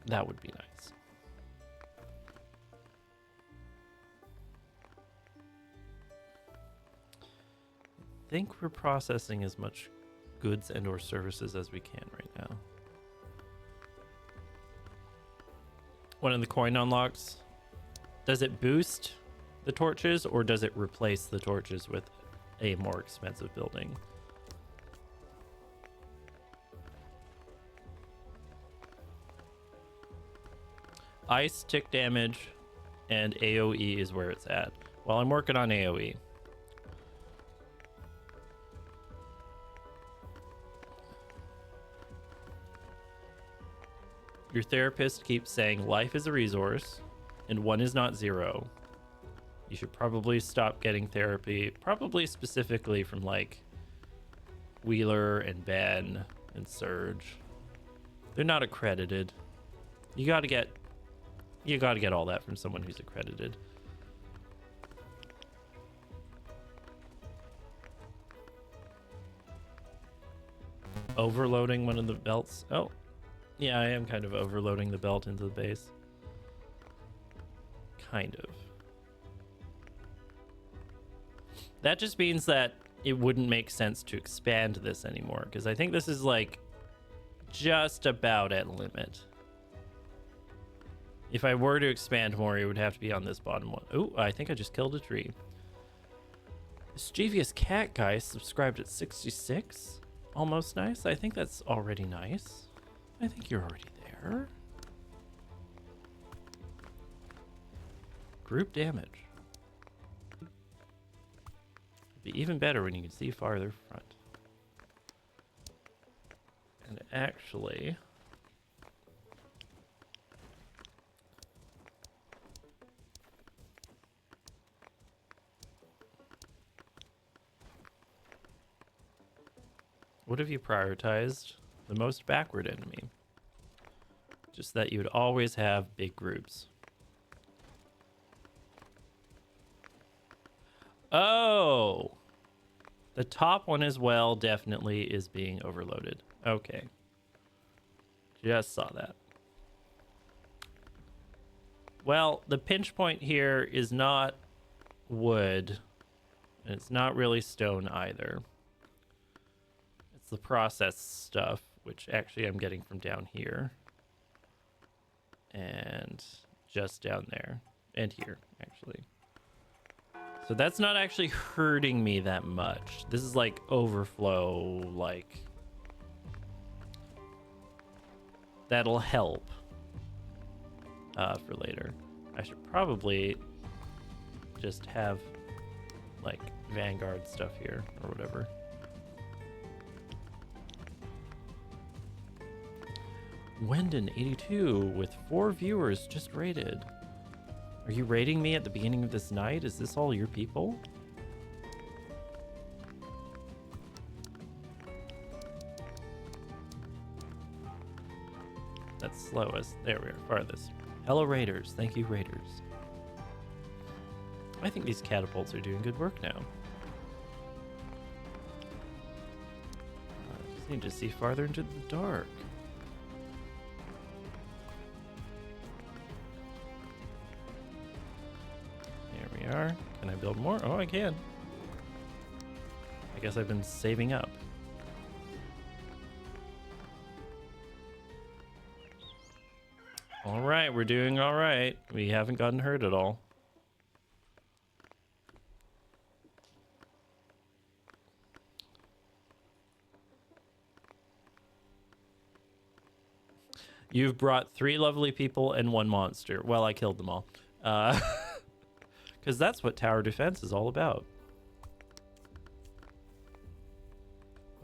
[SPEAKER 1] That would be nice. I think we're processing as much goods and or services as we can right now. One of the coin unlocks, does it boost the torches or does it replace the torches with a more expensive building? Ice, tick damage, and AoE is where it's at. Well, I'm working on AoE. Your therapist keeps saying life is a resource and one is not zero. You should probably stop getting therapy, probably specifically from like Wheeler and Ben and Surge. They're not accredited. You gotta get all that from someone who's accredited. Overloading one of the belts. Oh, yeah, I am kind of overloading the belt into the base. Kind of. That just means that it wouldn't make sense to expand this anymore, because I think this is like just about at limit. If I were to expand more, it would have to be on this bottom one. Oh, I think I just killed a tree. Mischievous Cat Guy subscribed at 66. Almost nice. I think that's already nice. I think you're already there. Group damage. It'd be even better when you can see farther front. And actually... what have you prioritized? The most backward enemy. Just that you would always have big groups. Oh! The top one as well definitely is being overloaded. Okay. Just saw that. Well, the pinch point here is not wood. And it's not really stone either. It's the processed stuff, which actually I'm getting from down here. And just down there. And here, actually. So that's not actually hurting me that much. This is like overflow, like... that'll help for later. I should probably just have like Vanguard stuff here or whatever. Wendon82 with 4 viewers just rated. Are you rating me at the beginning of this night? Is this all your people? That's slowest. There we are, farthest. Hello, Raiders. Thank you, Raiders. I think these catapults are doing good work now. I just need to see farther into the dark. There we are. Can I build more? Oh, I can. I guess I've been saving up. All right, we're doing all right. We haven't gotten hurt at all. You've brought 3 lovely people and 1 monster. Well, I killed them all. Because that's what tower defense is all about.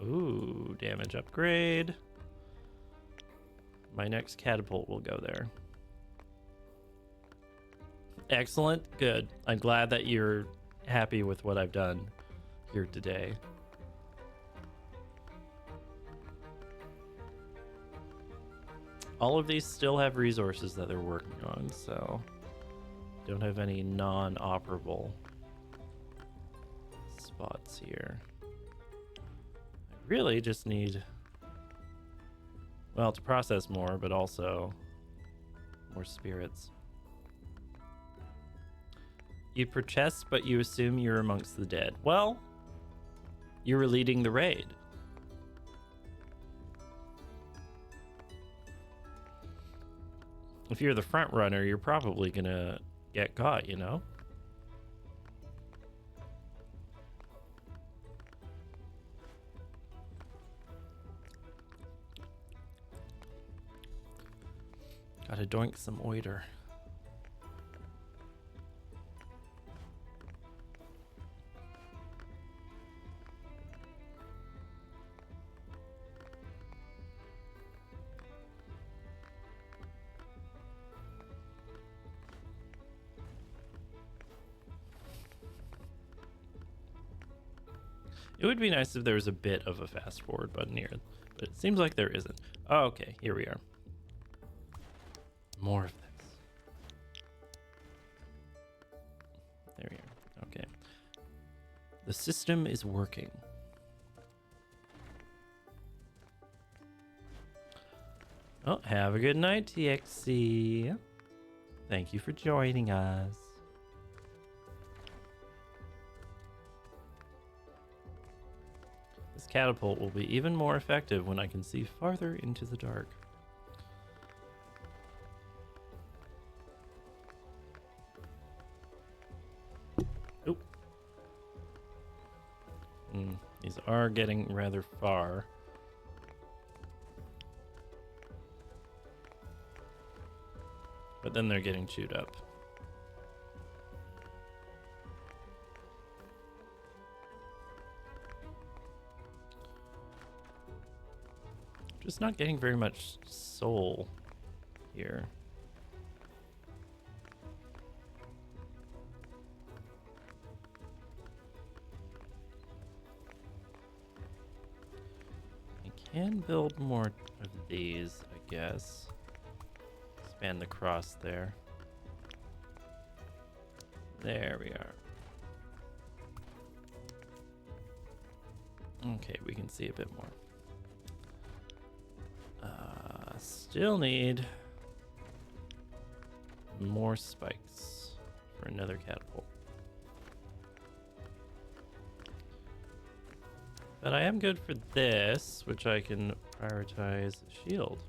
[SPEAKER 1] Ooh, damage upgrade. My next catapult will go there. Excellent. Good. I'm glad that you're happy with what I've done here today. All of these still have resources that they're working on, so don't have any non-operable spots here. I really just need, well, to process more, but also more spirits. You protest, but you assume you're amongst the dead. Well, you were leading the raid. If you're the front runner, you're probably gonna get caught, you know? Gotta doink some oiter. It would be nice if there was a bit of a fast forward button here, but it seems like there isn't. Oh, okay, here we are. More of this. There we are. Okay. The system is working. Oh, have a good night, TXC. Thank you for joining us. This catapult will be even more effective when I can see farther into the dark. Oop. These are getting rather far. But then they're getting chewed up. Just not getting very much soul here. I can build more of these, I guess. Expand the cross there. There we are. Okay, we can see a bit more. Still need more spikes for another catapult. But I am good for this, which I can prioritize shield.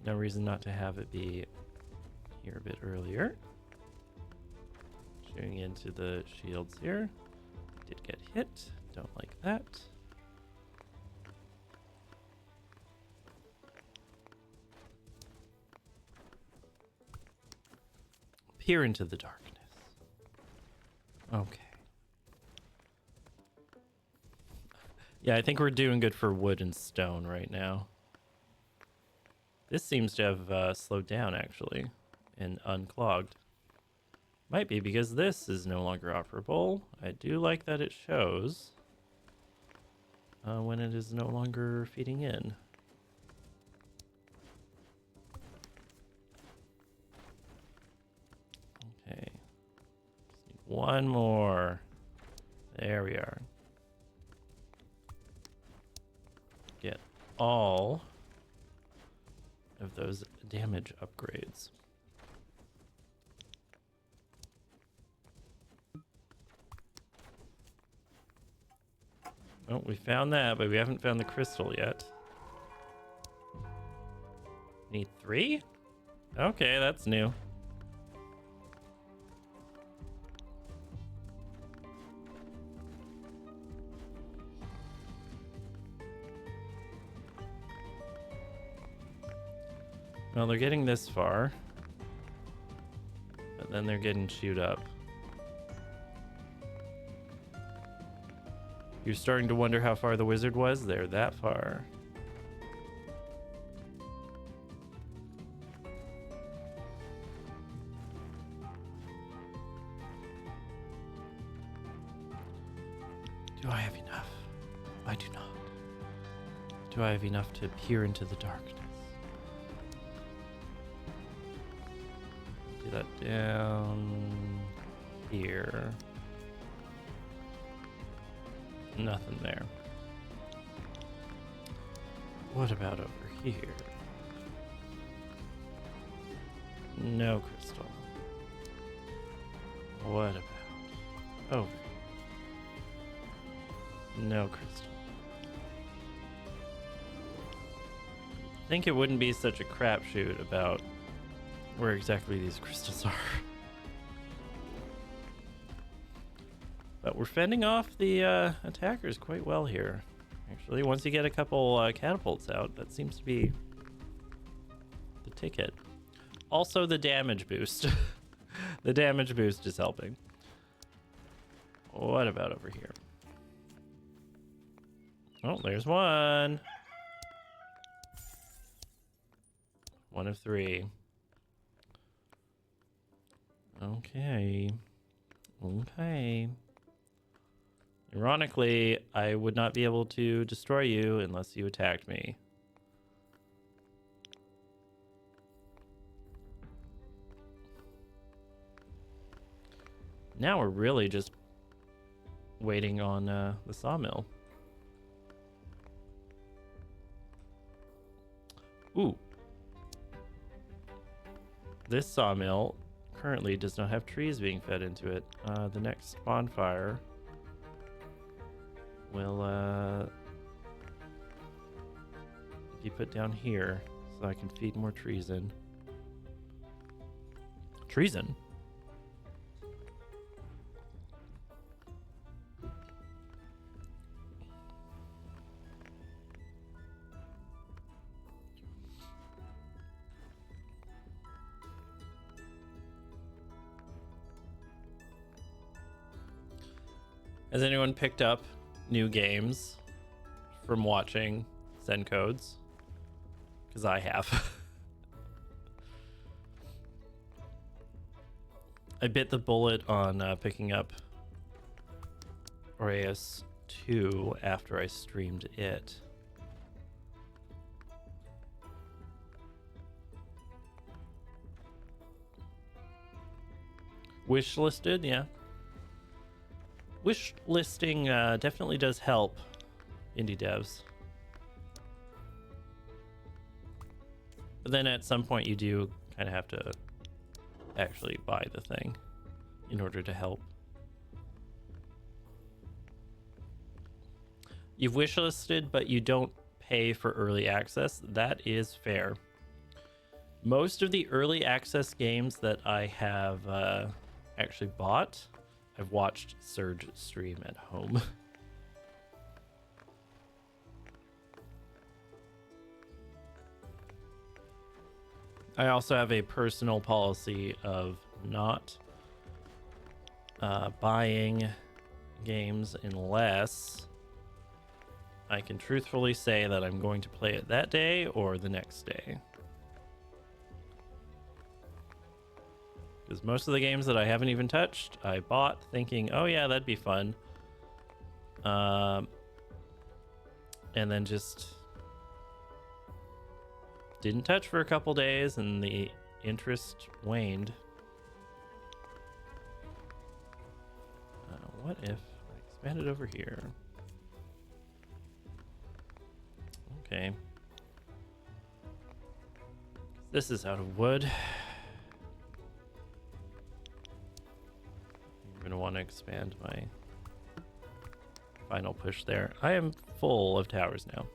[SPEAKER 1] No reason not to have it be here a bit earlier. Shooting into the shields here. Did get hit. Don't like that. Peer into the darkness. Okay. Yeah, I think we're doing good for wood and stone right now. This seems to have slowed down, actually, and unclogged. Might be because this is no longer operable. I do like that it shows when it is no longer feeding in. Okay. Just need one more. There we are. Get all of those damage upgrades. Oh, we found that, but we haven't found the crystal yet. Need 3? Okay, that's new. Well, they're getting this far, but then they're getting chewed up. You're starting to wonder how far the wizard was? They're that far. Do I have enough? I do not. Do I have enough to peer into the darkness? Do that down here. Nothing there. What about over here? No crystal. What about over here? No crystal. I think it wouldn't be such a crapshoot about where exactly these crystals are. But we're fending off the attackers quite well here. Actually, once you get a couple catapults out, that seems to be the ticket. Also, the damage boost. The damage boost is helping. What about over here? Oh, there's one. One of three. Okay. Okay. Ironically, I would not be able to destroy you unless you attacked me. Now we're really just waiting on the sawmill. Ooh. This sawmill currently does not have trees being fed into it. The next bonfire will be put down here so I can feed more trees in. Treason? Has anyone picked up new games from watching Send Codes? Because I have. I bit the bullet on picking up Aureus 2 after I streamed it. Wishlisted, yeah. Wish listing definitely does help indie devs. But then at some point you do kind of have to actually buy the thing in order to help. You've wishlisted, but you don't pay for early access. That is fair. Most of the early access games that I have actually bought, I've watched Surge stream at home. I also have a personal policy of not buying games unless I can truthfully say that I'm going to play it that day or the next day. Because most of the games that I haven't even touched, I bought thinking, oh yeah, that'd be fun. And then just didn't touch for a couple days and the interest waned. What if I expanded over here? Okay. This is out of wood. I'm gonna want to expand my final push there. I am full of towers now.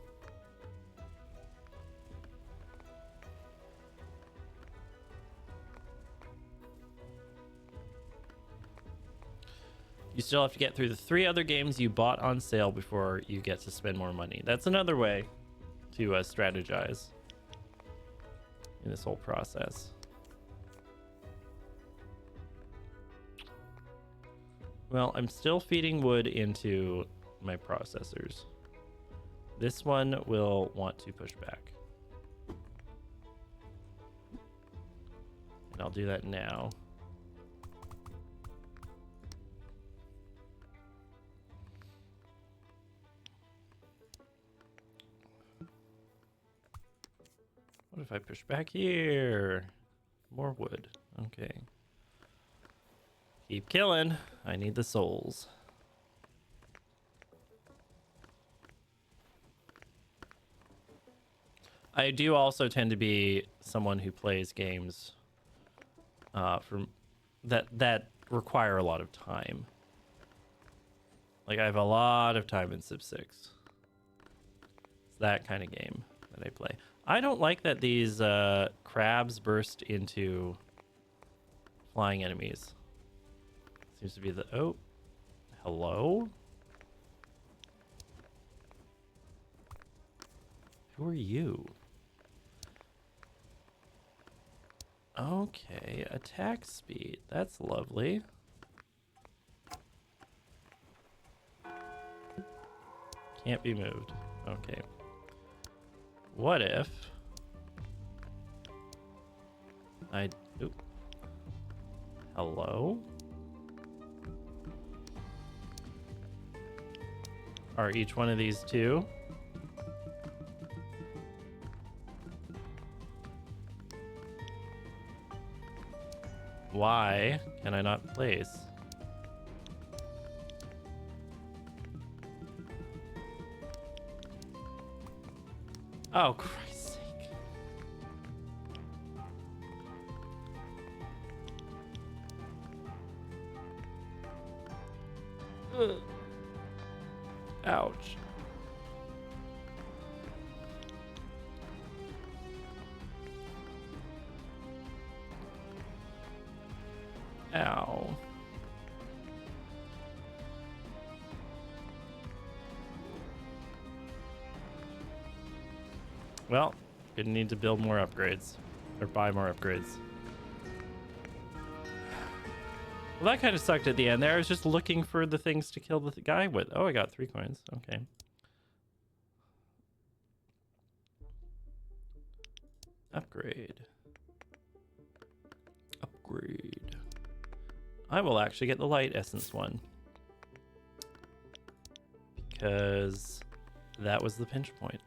[SPEAKER 1] You still have to get through the 3 other games you bought on sale before you get to spend more money. That's another way to strategize in this whole process. Well, I'm still feeding wood into my processors. This one will want to push back. And I'll do that now. What if I push back here? More wood. Okay. Keep killing. I need the souls. I do also tend to be someone who plays games from that require a lot of time. Like I have a lot of time in Civ 6. It's that kind of game that I play. I don't like that these crabs burst into flying enemies. Seems to be the... Oh. Hello? Who are you? Okay, attack speed. That's lovely. Can't be moved. Okay. What if I... Oop. Hello? Are each one of these two? Why can I not place? Oh, Christ's sake. Ugh. Ouch. Ow. Well, gonna need to build more upgrades. Or buy more upgrades. Well, that kind of sucked at the end there. I was just looking for the things to kill the guy with. Oh, I got 3 coins. Okay. Upgrade. Upgrade. I will actually get the light essence one. Because that was the pinch point.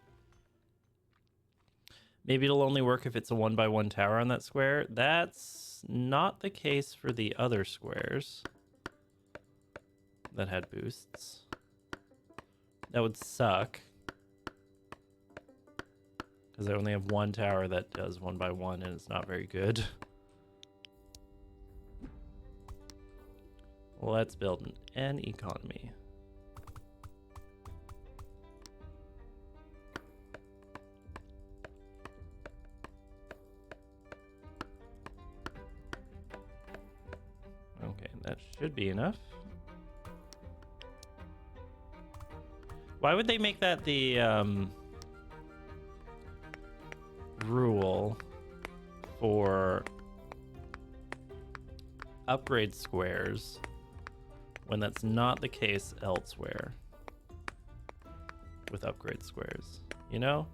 [SPEAKER 1] Maybe it'll only work if it's a 1x1 tower on that square. That's not the case for the other squares that had boosts. That would suck. Because I only have one tower that does 1x1 and it's not very good. Let's build an economy. Okay, that should be enough. Why would they make that the rule for upgrade squares when that's not the case elsewhere with upgrade squares, you know?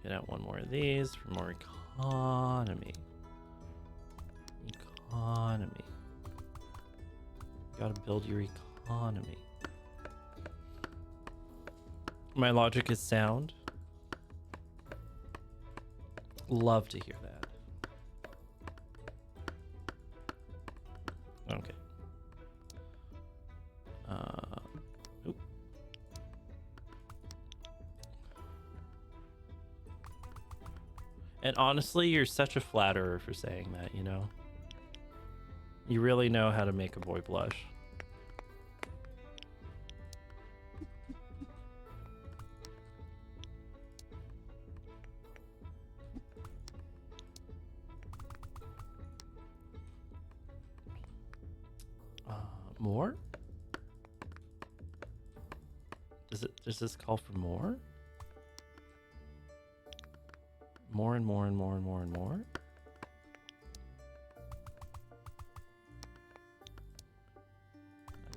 [SPEAKER 1] Get out one more of these for more economy. Economy. Gotta build your economy. My logic is sound. Love to hear that. Okay. Oop. And honestly, you're such a flatterer for saying that, you know? You really know how to make a boy blush. More? Does this call for more? More and more and more and more and more?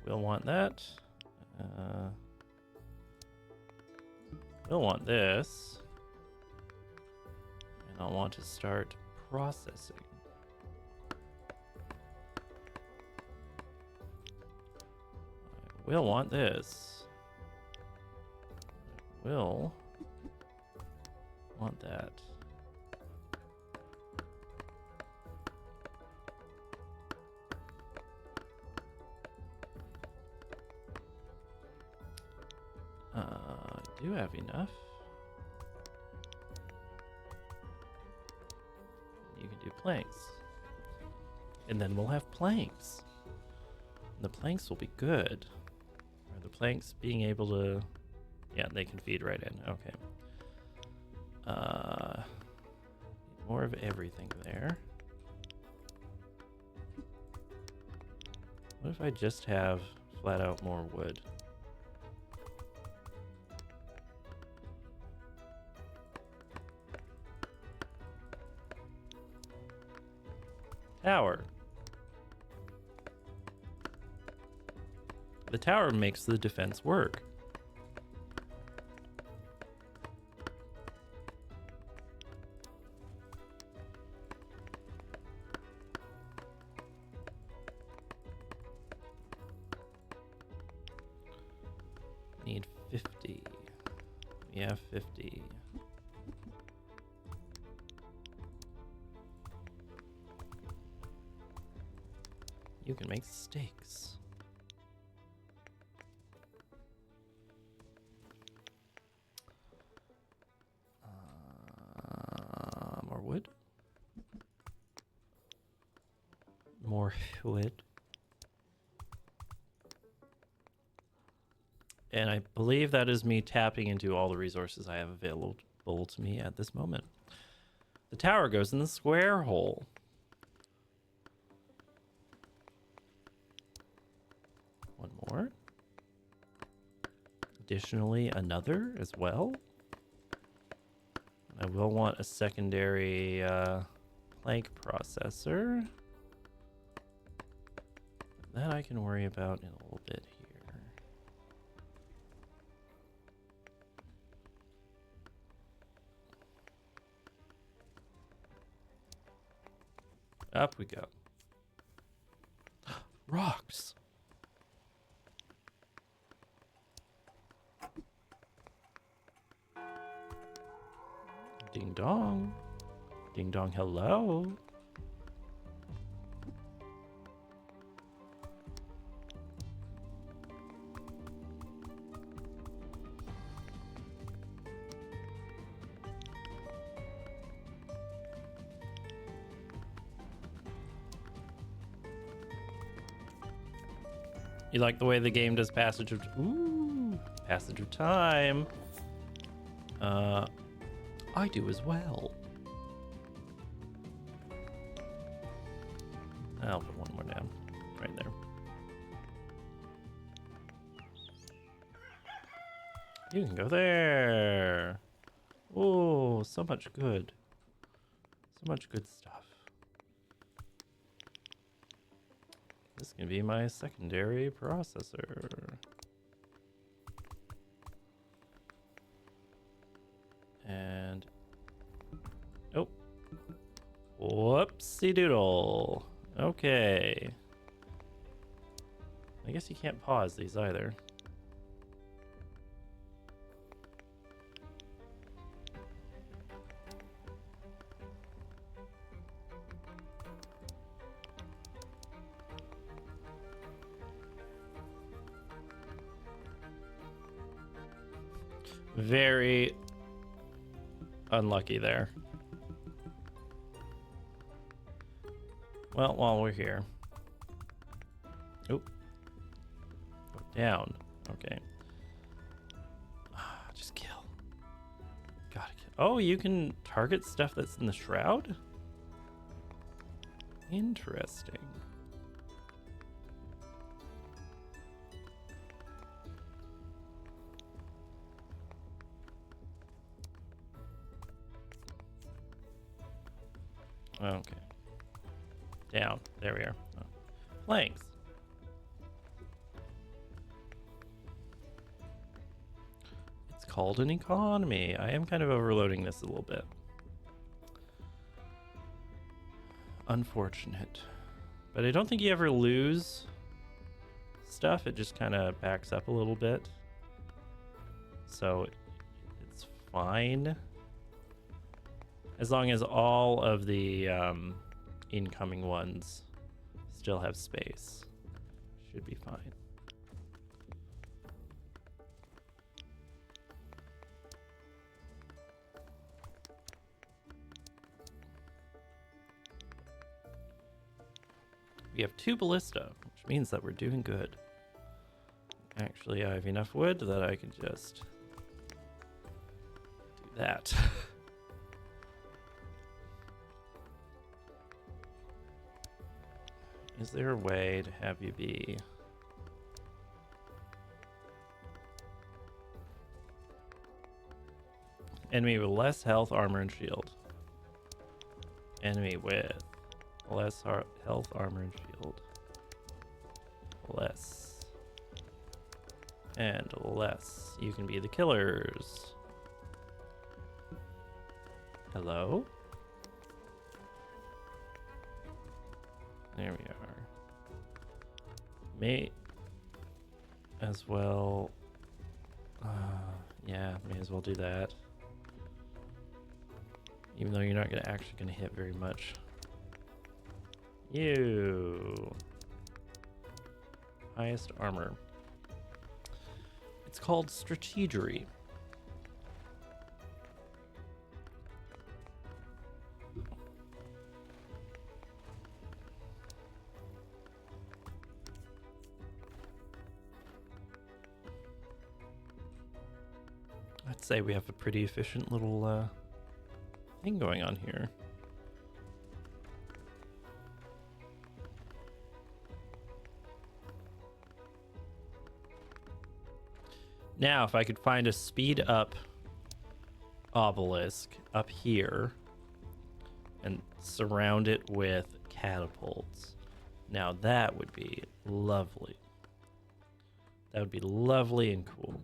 [SPEAKER 1] We'll want that. We'll want this. And I'll want to start processing. We'll want this. will want that. I do have enough. You can do planks. And then we'll have planks. And the planks will be good. Are the planks being able to... Yeah, they can feed right in. Okay. More of everything there. What if I just have flat out more wood? Tower. The tower makes the defense work. Need 50. We have 50. You can make steaks. More wood. More wood. And I believe that is me tapping into all the resources I have available to me at this moment. The tower goes in the square hole. One more. Additionally, another as well. I will want a secondary plank processor. That I can worry about in a little bit here. Up we go. Rocks. Ding dong. Ding dong, hello. You like the way the game does passage of time? I do as well. I'll put one more down right there. You can go there. Oh, so much good. So much good stuff. This can be my secondary processor. And oh, whoopsie doodle. Okay. I guess you can't pause these either. Very unlucky there. Well, while we're here. Oh. Go down. Okay. Just kill. Gotta kill. Oh, you can target stuff that's in the shroud? Interesting. Okay. Down. There we are. Oh. Planks. It's called an economy. I am kind of overloading this a little bit. Unfortunate. But I don't think you ever lose stuff. It just kind of backs up a little bit. So fine. As long as all of the incoming ones still have space. Should be fine. We have 2 ballista, which means that we're doing good. Actually, I have enough wood that I can just do that. Is there a way to have you be... Enemy with less health, armor, and shield. Enemy with less health, armor, and shield. Less. And less. You can be the killers. Hello? There we are. May as well... yeah, may as well do that. Even though you're not actually gonna hit very much. You. Highest armor. It's called strategery. I'd say we have a pretty efficient little thing going on here. Now, if I could find a speed up obelisk up here and surround it with catapults. Now that would be lovely. That would be lovely and cool.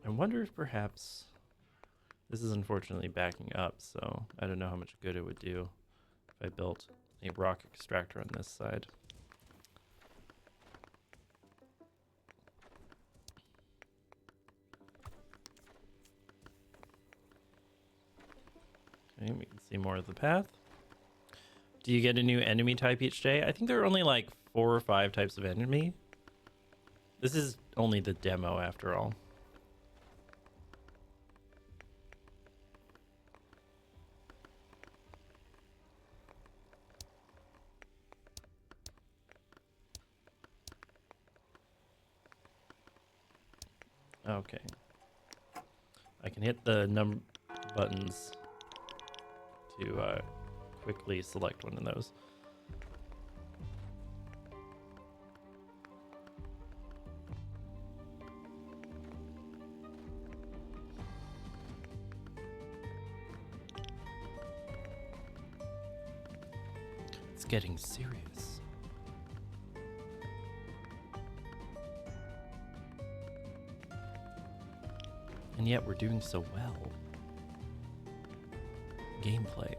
[SPEAKER 1] I wonder if perhaps this is unfortunately backing up, so I don't know how much good it would do if I built a rock extractor on this side. Okay, we can see more of the path. Do you get a new enemy type each day? I think there are only like 4 or 5 types of enemy. This is only the demo after all. Okay. I can hit the buttons to quickly select one of those. It's getting serious. And yet we're doing so well. Gameplay.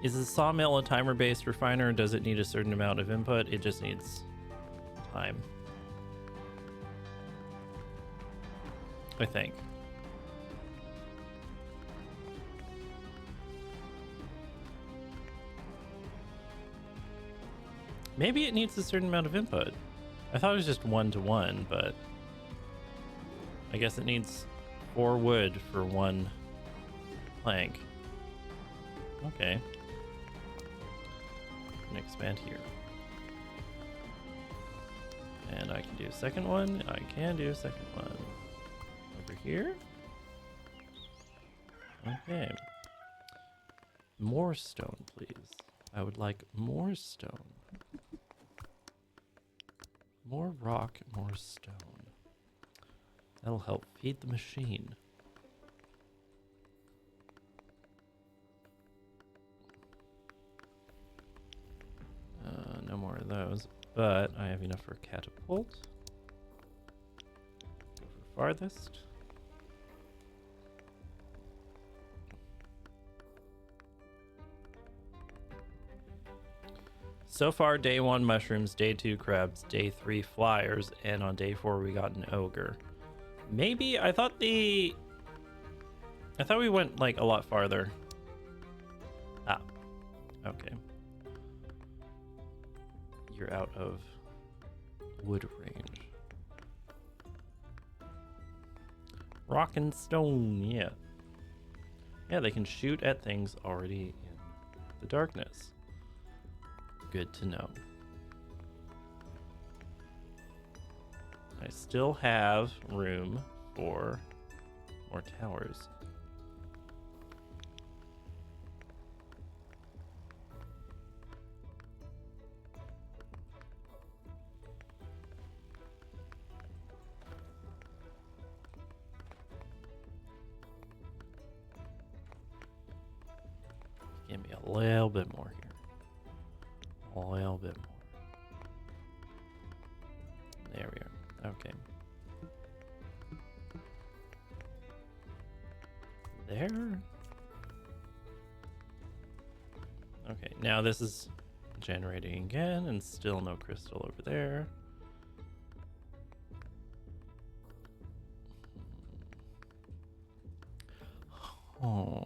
[SPEAKER 1] Is the sawmill a timer-based refiner, or does it need a certain amount of input? It just needs time, I think. Maybe it needs a certain amount of input. I thought it was just 1-to-1, but I guess it needs 4 wood for 1 plank. Okay. I'm gonna expand here. And I can do a second one. I can do a second one. Over here. Okay. More stone, please. I would like more stone. More rock, more stone. That'll help feed the machine. No more of those, but I have enough for a catapult. Go for farthest. So far, day 1 mushrooms, day 2 crabs, day 3 flyers, and on day 4 we got an ogre. Maybe I thought we went like a lot farther. Ah, okay. You're out of wood range. Rock and stone, yeah. Yeah, they can shoot at things already in the darkness. Good to know. I still have room for more towers. Give me a little bit more here. A little bit more. There we are. Okay. There. Okay, now this is generating again, and still no crystal over there. Oh.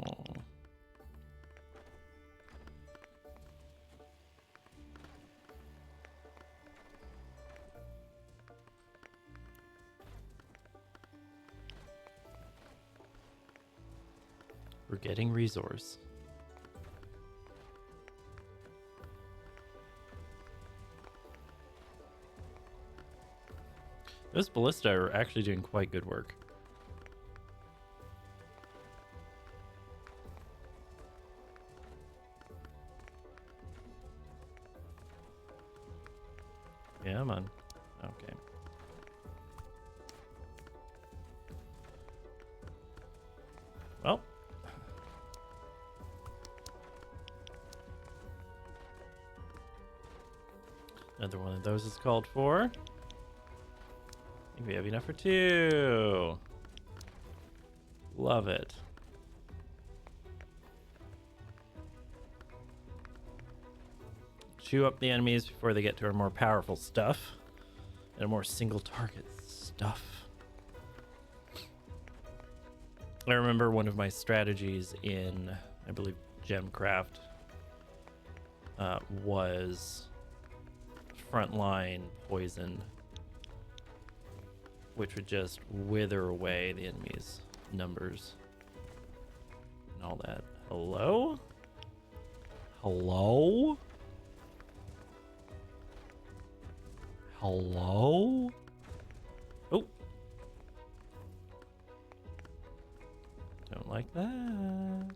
[SPEAKER 1] We're getting resource. Those ballista are actually doing quite good work. Yeah, man. Okay. Well. Another one of those is called for. I think we have enough for 2. Love it. Chew up the enemies before they get to our more powerful stuff. And a more single target stuff. I remember one of my strategies in, I believe, Gemcraft was frontline poison, which would just wither away the enemy's numbers and all that. Hello? Hello? Hello? Oh. Don't like that.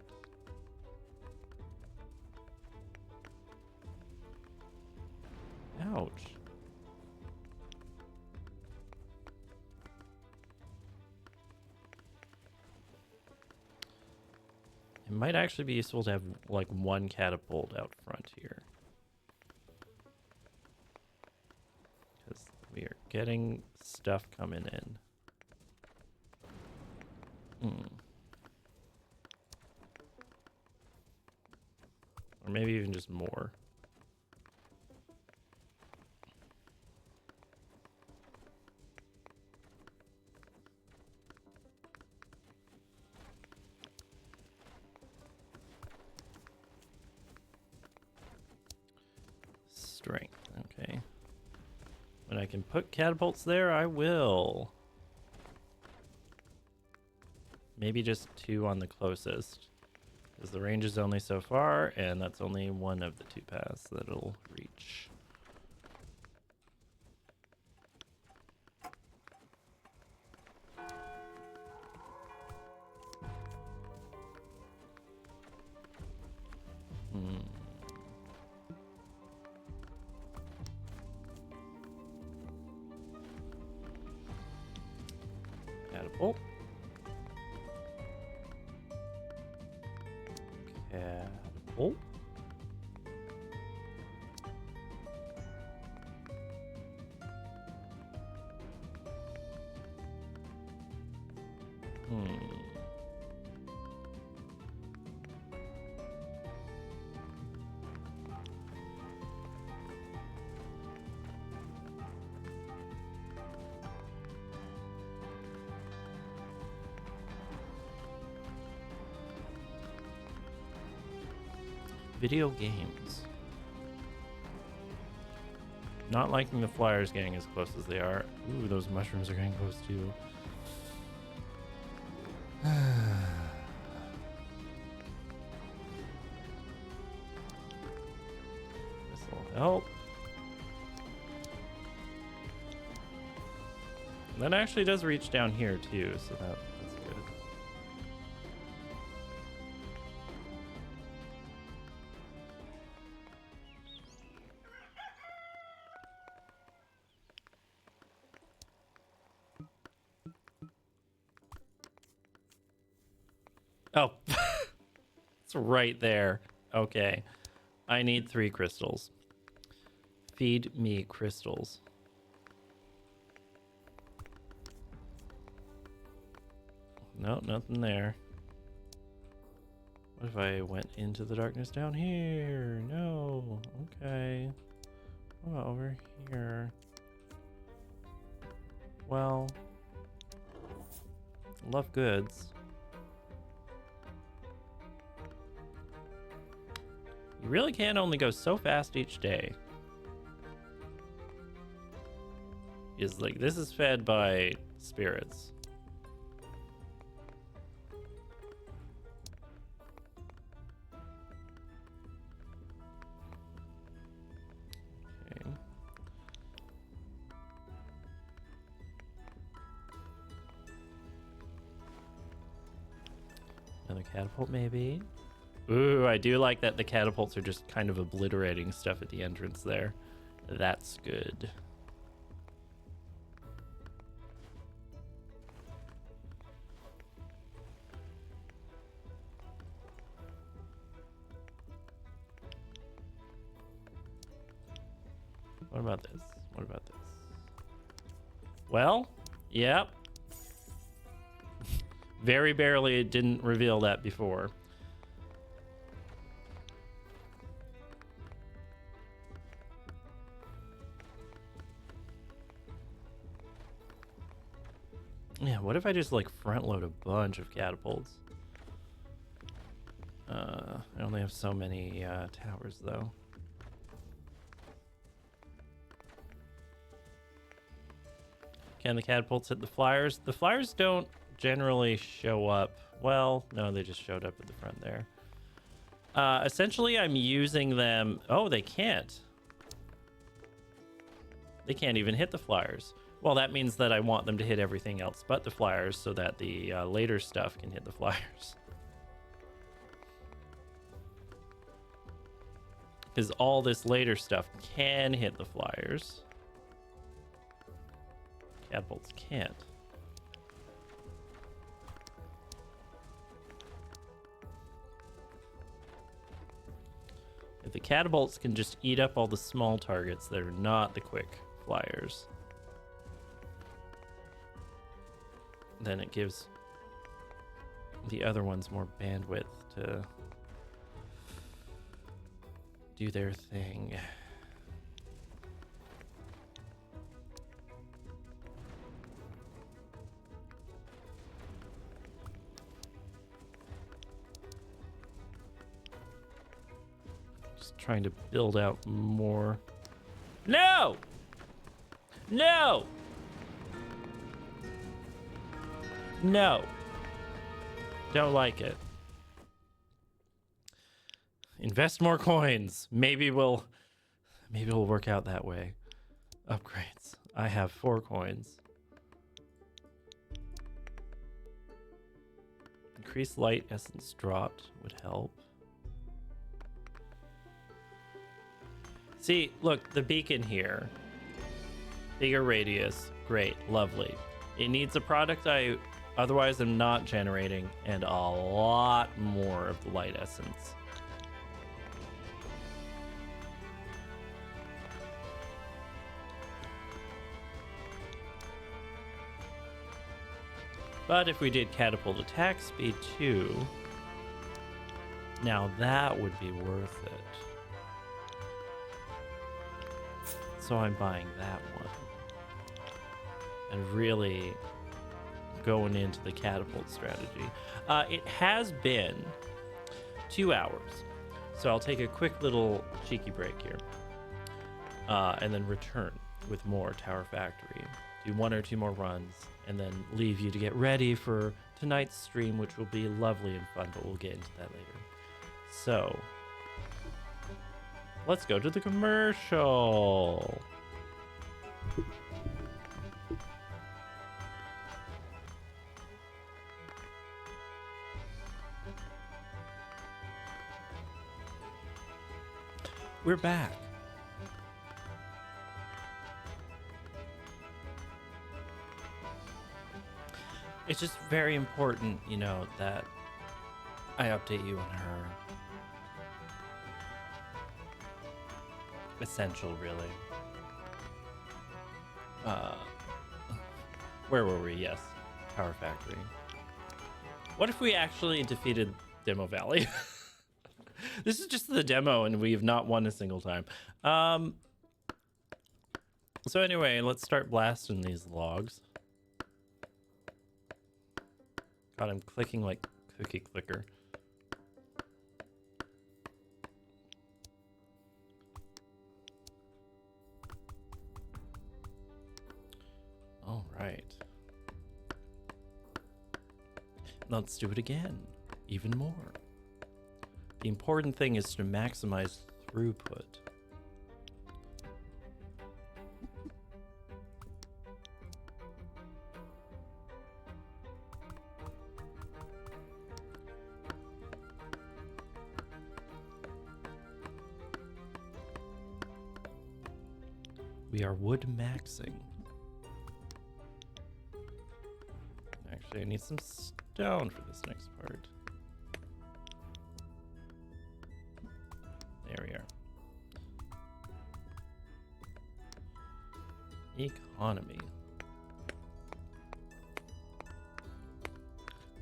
[SPEAKER 1] Ouch. It might actually be useful to have like one catapult out front here. Because we are getting stuff coming in. Or maybe even just more. Strength, okay. When I can put catapults there, I will. Maybe just 2 on the closest. Because the range is only so far, and that's only one of the 2 paths that it'll reach. Catapult. Catapult. Video games. Not liking the flyers getting as close as they are. Ooh, those mushrooms are getting close too. This will help. That actually does reach down here too, so that's good. Oh, it's right there. Okay. I need 3 crystals. Feed me crystals. No, nothing there. What if I went into the darkness down here? No. Okay. What about over here? Well, love goods. You really can only go so fast each day. Is like, this is fed by spirits. Okay. Another catapult, maybe. Ooh, I do like that the catapults are just kind of obliterating stuff at the entrance there. That's good. What about this? What about this? Well, yep. Very barely it didn't reveal that before. Yeah, what if I just like front load a bunch of catapults? I only have so many towers though. Can the catapults hit the flyers? The flyers don't generally show up. Well, no, they just showed up at the front there. Essentially, I'm using them. Oh, they can't. They can't even hit the flyers. Well, that means that I want them to hit everything else but the flyers so that the later stuff can hit the flyers. Because all this later stuff can hit the flyers. Catapults can't. If the catapults can just eat up all the small targets that are not the quick flyers, then it gives the other ones more bandwidth to do their thing. Just trying to build out more. No! No! No. Don't like it. Invest more coins. Maybe we'll work out that way. Upgrades. I have 4 coins. Increased light essence dropped would help. See, look, the beacon here. Bigger radius. Great. Lovely. It needs a product I otherwise am not generating, and a lot more of the light essence. But if we did catapult attack speed too, now that would be worth it. So I'm buying that one. And really going into the catapult strategy. It has been 2 hours. So I'll take a quick little cheeky break here, and then return with more Tower Factory. Do 1 or 2 more runs, and then leave you to get ready for tonight's stream, which will be lovely and fun, but we'll get into that later. So, let's go to the commercial. We're back. It's just very important, you know, that I update you on her. Essential, really. Where were we? Yes, Power Factory. What if we actually defeated Demo Valley? This is just the demo, and we have not won a single time. So anyway, let's start blasting these logs. God, I'm clicking like cookie clicker. All right. Let's do it again, even more. The important thing is to maximize throughput. We are wood maxing. Actually, I need some stone for this next part. There we are. Economy.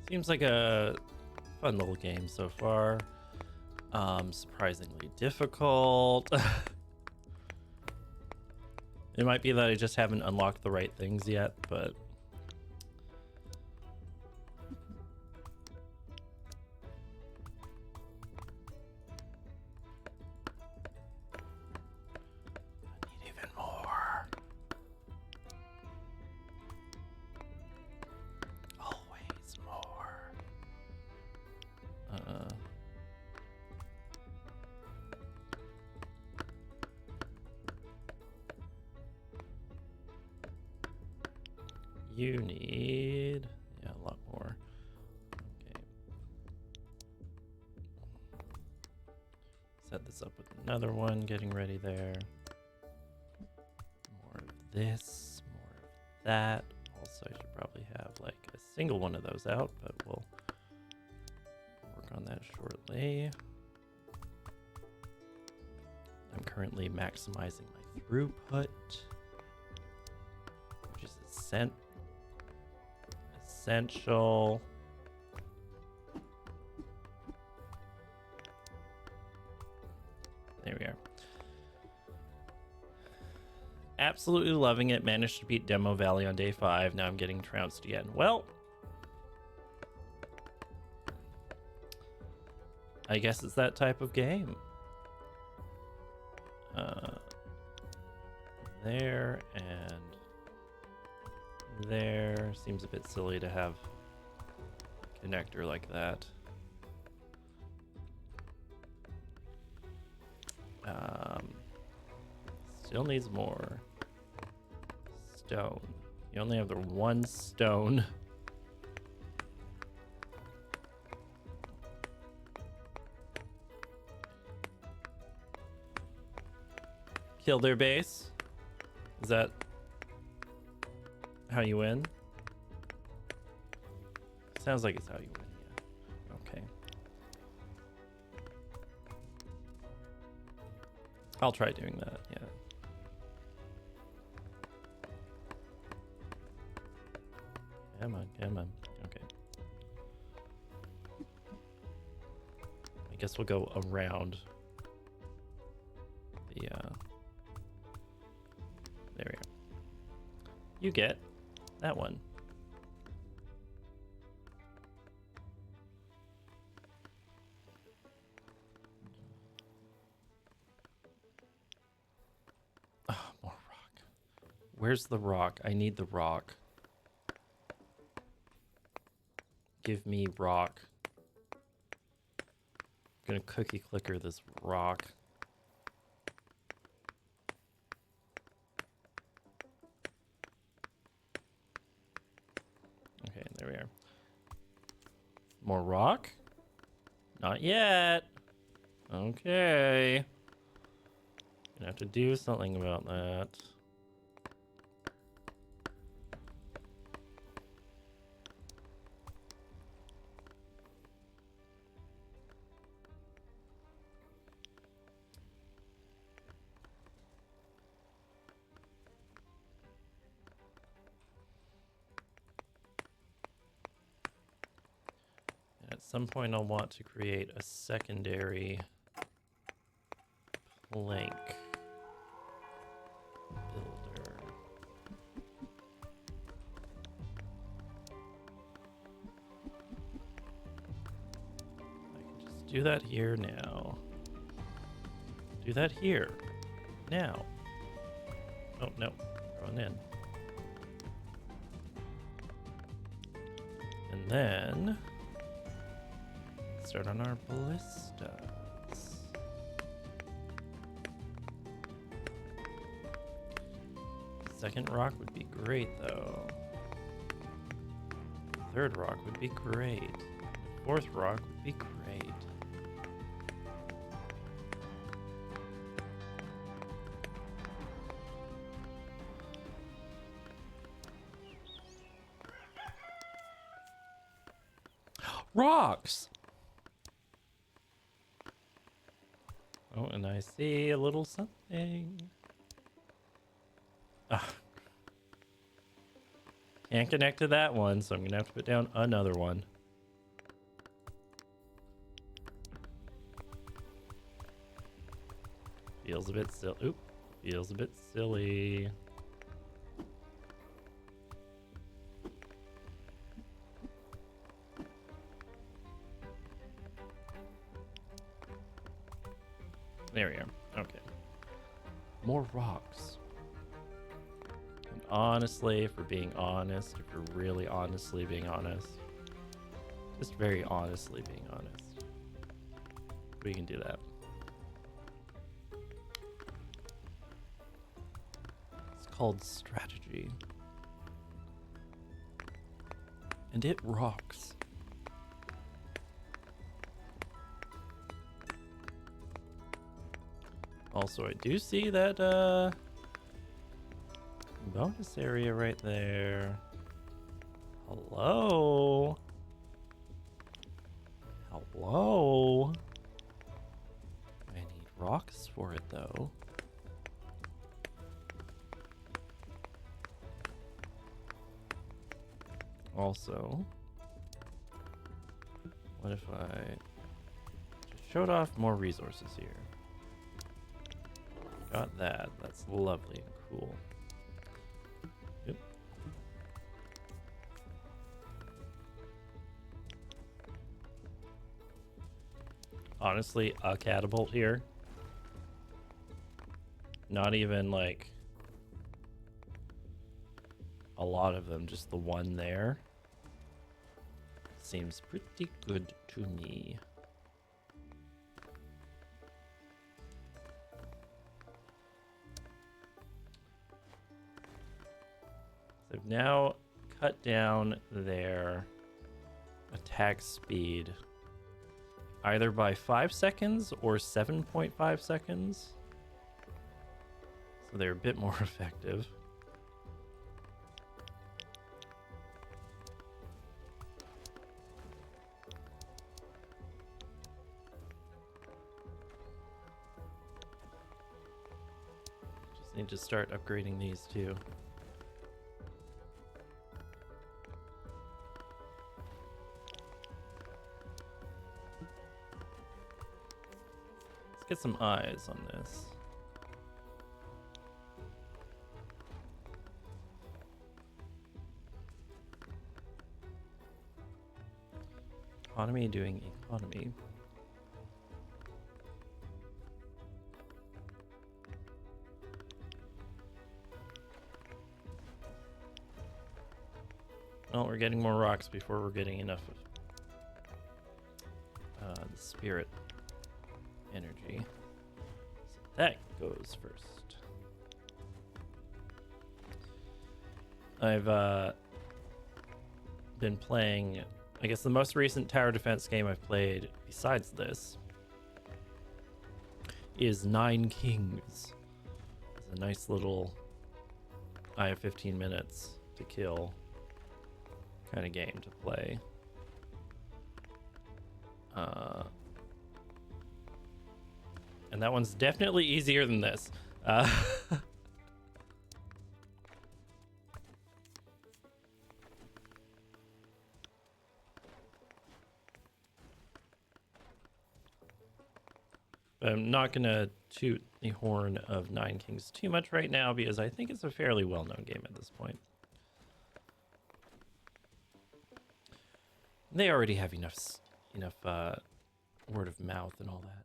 [SPEAKER 1] Seems like a fun little game so far. Surprisingly difficult. It might be that I just haven't unlocked the right things yet, but I need even more. Always more. You need, yeah, a lot more. Okay. Set this up with another one, getting ready there. More of this, more of that. Also, I should probably have like a single one of those out, but we'll work on that shortly. I'm currently maximizing my throughput, which is essential. There we are. Absolutely loving it. Managed to beat Demo Valley on day 5. Now I'm getting trounced again. Well, I guess it's that type of game. There and there. Seems a bit silly to have a connector like that. Still needs more stone. You only have the one stone. Kill their base. Is that how you win? Sounds like it's how you win, yeah. Okay. I'll try doing that, yeah. Come on, come on. Okay. I guess we'll go around the, there we go. You get that one. Where's the rock? I need the rock. Give me rock. I'm gonna cookie clicker this rock. Okay, there we are. More rock? Not yet. Okay. Gonna have to do something about that. At some point, I'll want to create a secondary plank builder. I can just do that here now. Do that here now. Oh, no. Run in. And then start on our ballistas. Second rock would be great, though. Third rock would be great. Fourth rock would be great. Rocks! Oh, and I see a little something. Ah. Can't connect to that one, so I'm gonna have to put down another one. Feels a bit silly. Oop. Feels a bit silly. There we are. Okay. More rocks. And honestly, if we're being honest, if we're really honestly being honest, just very honestly being honest, we can do that. It's called strategy. And it rocks. Also, I do see that bonus area right there. Hello? Hello? I need rocks for it, though. Also, what if I just showed off more resources here? Got that. That's lovely and cool. Yep. Honestly, a catapult here. Not even like a lot of them, just the one there. Seems pretty good to me. They've now cut down their attack speed either by 5 seconds or 7.5 seconds. So they're a bit more effective. Just need to start upgrading these too. Get some eyes on this. Economy doing economy. Well, we're getting more rocks before we're getting enough of the spirit energy. So that goes first. I've been playing, I guess the most recent tower defense game I've played besides this is Nine Kings. It's a nice little, I have 15 minutes to kill kind of game to play. And that one's definitely easier than this. I'm not going to toot the horn of Nine Kings too much right now because I think it's a fairly well-known game at this point. They already have enough word of mouth and all that.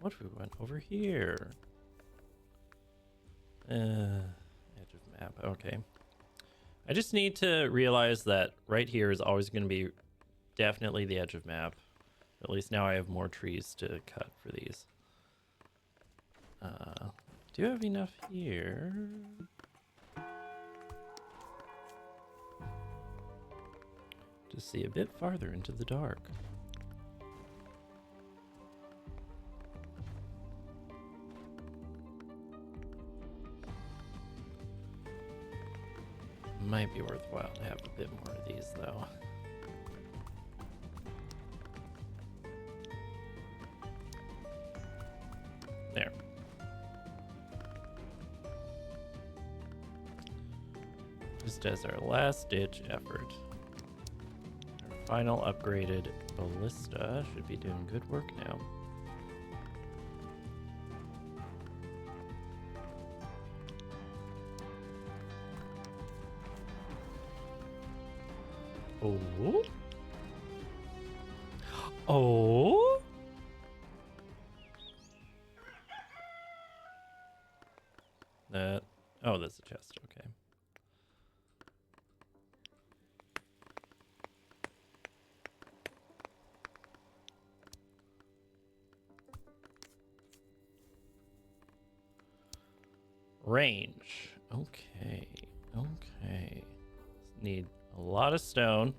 [SPEAKER 1] What if we went over here? Edge of map. Okay. I just need to realize that right here is always going to be definitely the edge of map. At least now I have more trees to cut for these. Do you have enough here? To see a bit farther into the dark. Might be worthwhile to have a bit more of these, though. There. Just as our last-ditch effort. Our final upgraded ballista should be doing good work now. Oh. Oh. That. Oh, that's a chest. Okay. Range. Okay. Okay. Need a lot of stone.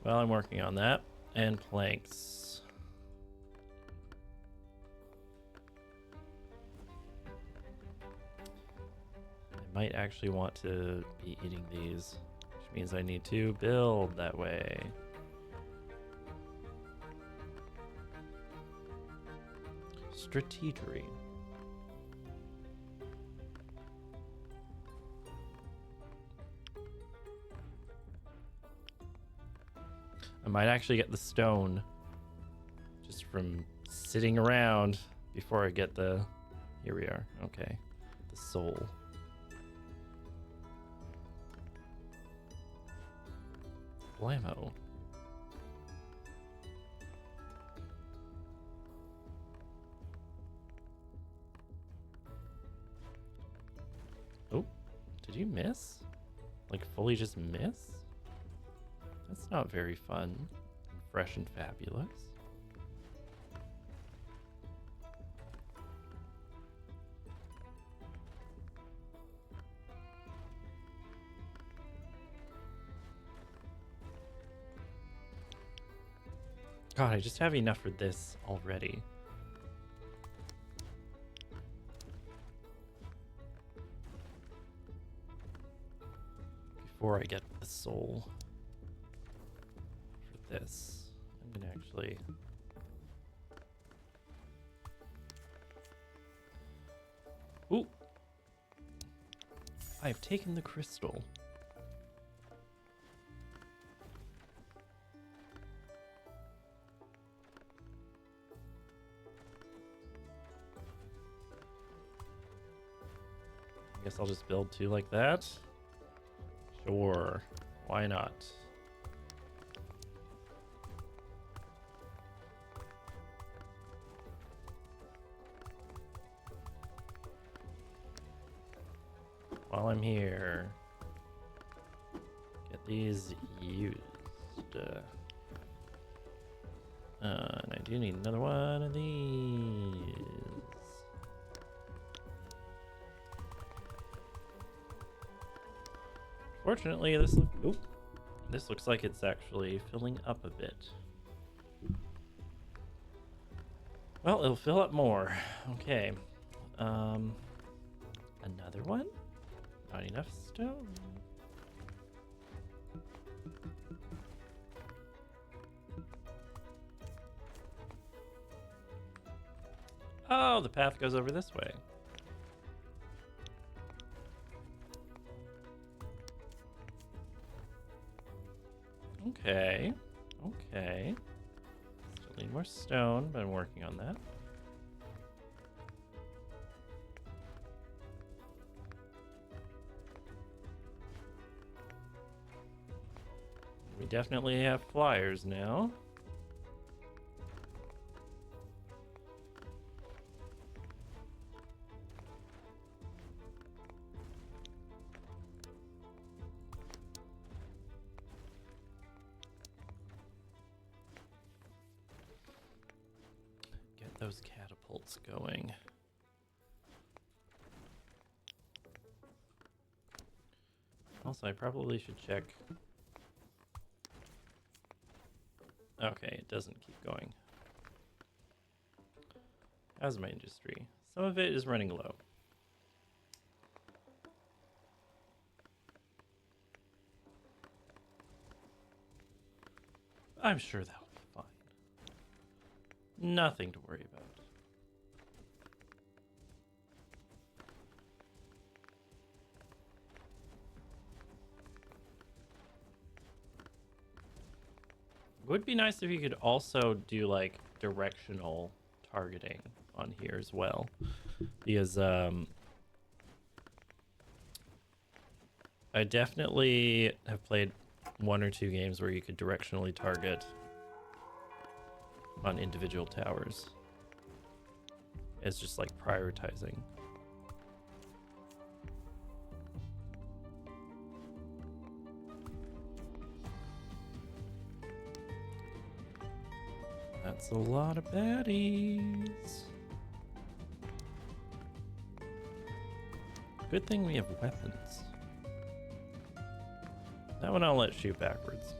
[SPEAKER 1] Well, I'm working on that. And planks. I might actually want to be eating these, which means I need to build that way. Strategery. I might actually get the stone just from sitting around before I get the... Here we are. Okay. The soul. Blammo. Oh, did you miss? Like fully just miss? That's not very fun. Fresh and fabulous. God, I just have enough for this already. Before I get the soul for this, I'm gonna actually... Ooh! I've taken the crystal. I guess I'll just build two like that. Sure. Why not? While I'm here, get these used. And I do need another one of these. Fortunately, this looks like it's actually filling up a bit. Well, it'll fill up more. Okay. Another one? Not enough stone. Oh, the path goes over this way. Okay. Okay. Still need more stone, but I'm working on that. We definitely have flyers now. Get those catapults going. Also, I probably should check. Okay, it doesn't keep going. How's my industry? Some of it is running low. I'm sure that'll be fine. Nothing to worry about. It would be nice if you could also do like directional targeting on here as well, because I definitely have played 1 or 2 games where you could directionally target on individual towers. It's just like prioritizing. That's a lot of baddies. Good thing we have weapons. That one I'll let shoot backwards.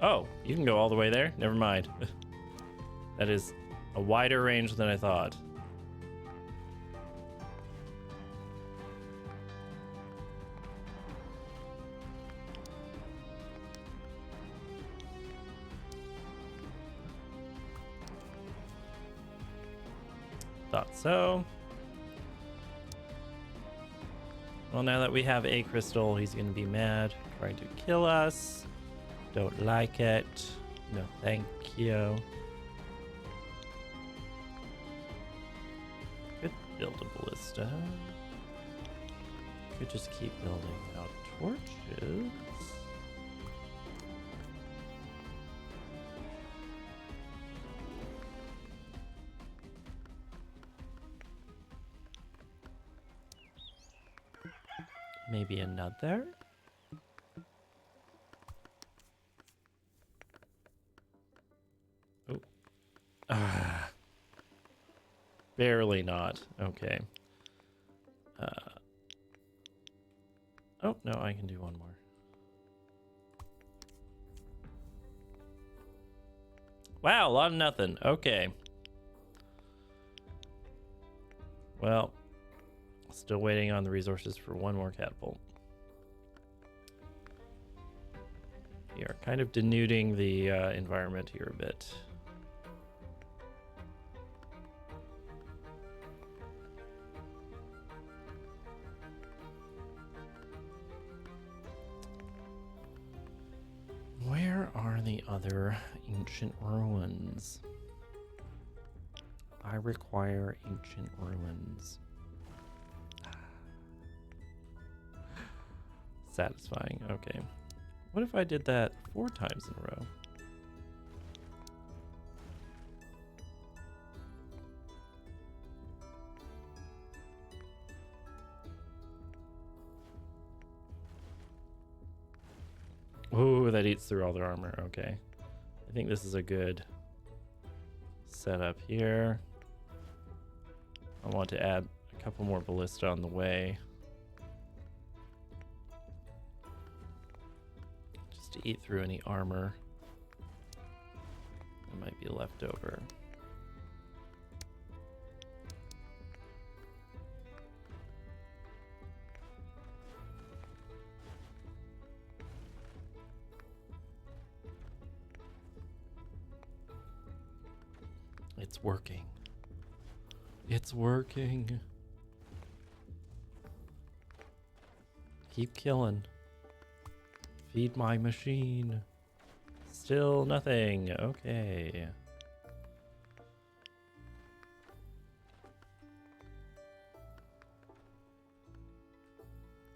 [SPEAKER 1] Oh, you can go all the way there? Never mind. That is a wider range than I thought. Thought so. Well, now that we have a crystal, he's going to be mad, trying to kill us. Don't like it. No, thank you. Could build a ballista. Could just keep building out torches. Maybe another? Oh. Ah. Barely not. Okay. Oh, no, I can do one more. Wow, a lot of nothing. Okay. Well, still waiting on the resources for one more catapult. We are kind of denuding the environment here a bit. Where are the other ancient ruins? I require ancient ruins. Satisfying. Okay. What if I did that 4 times in a row? Ooh, that eats through all their armor. Okay. I think this is a good setup here. I want to add a couple more ballista on the way. Just to eat through any armor that might be left over. It's working. It's working. Keep killing. Feed my machine. Still nothing. Okay.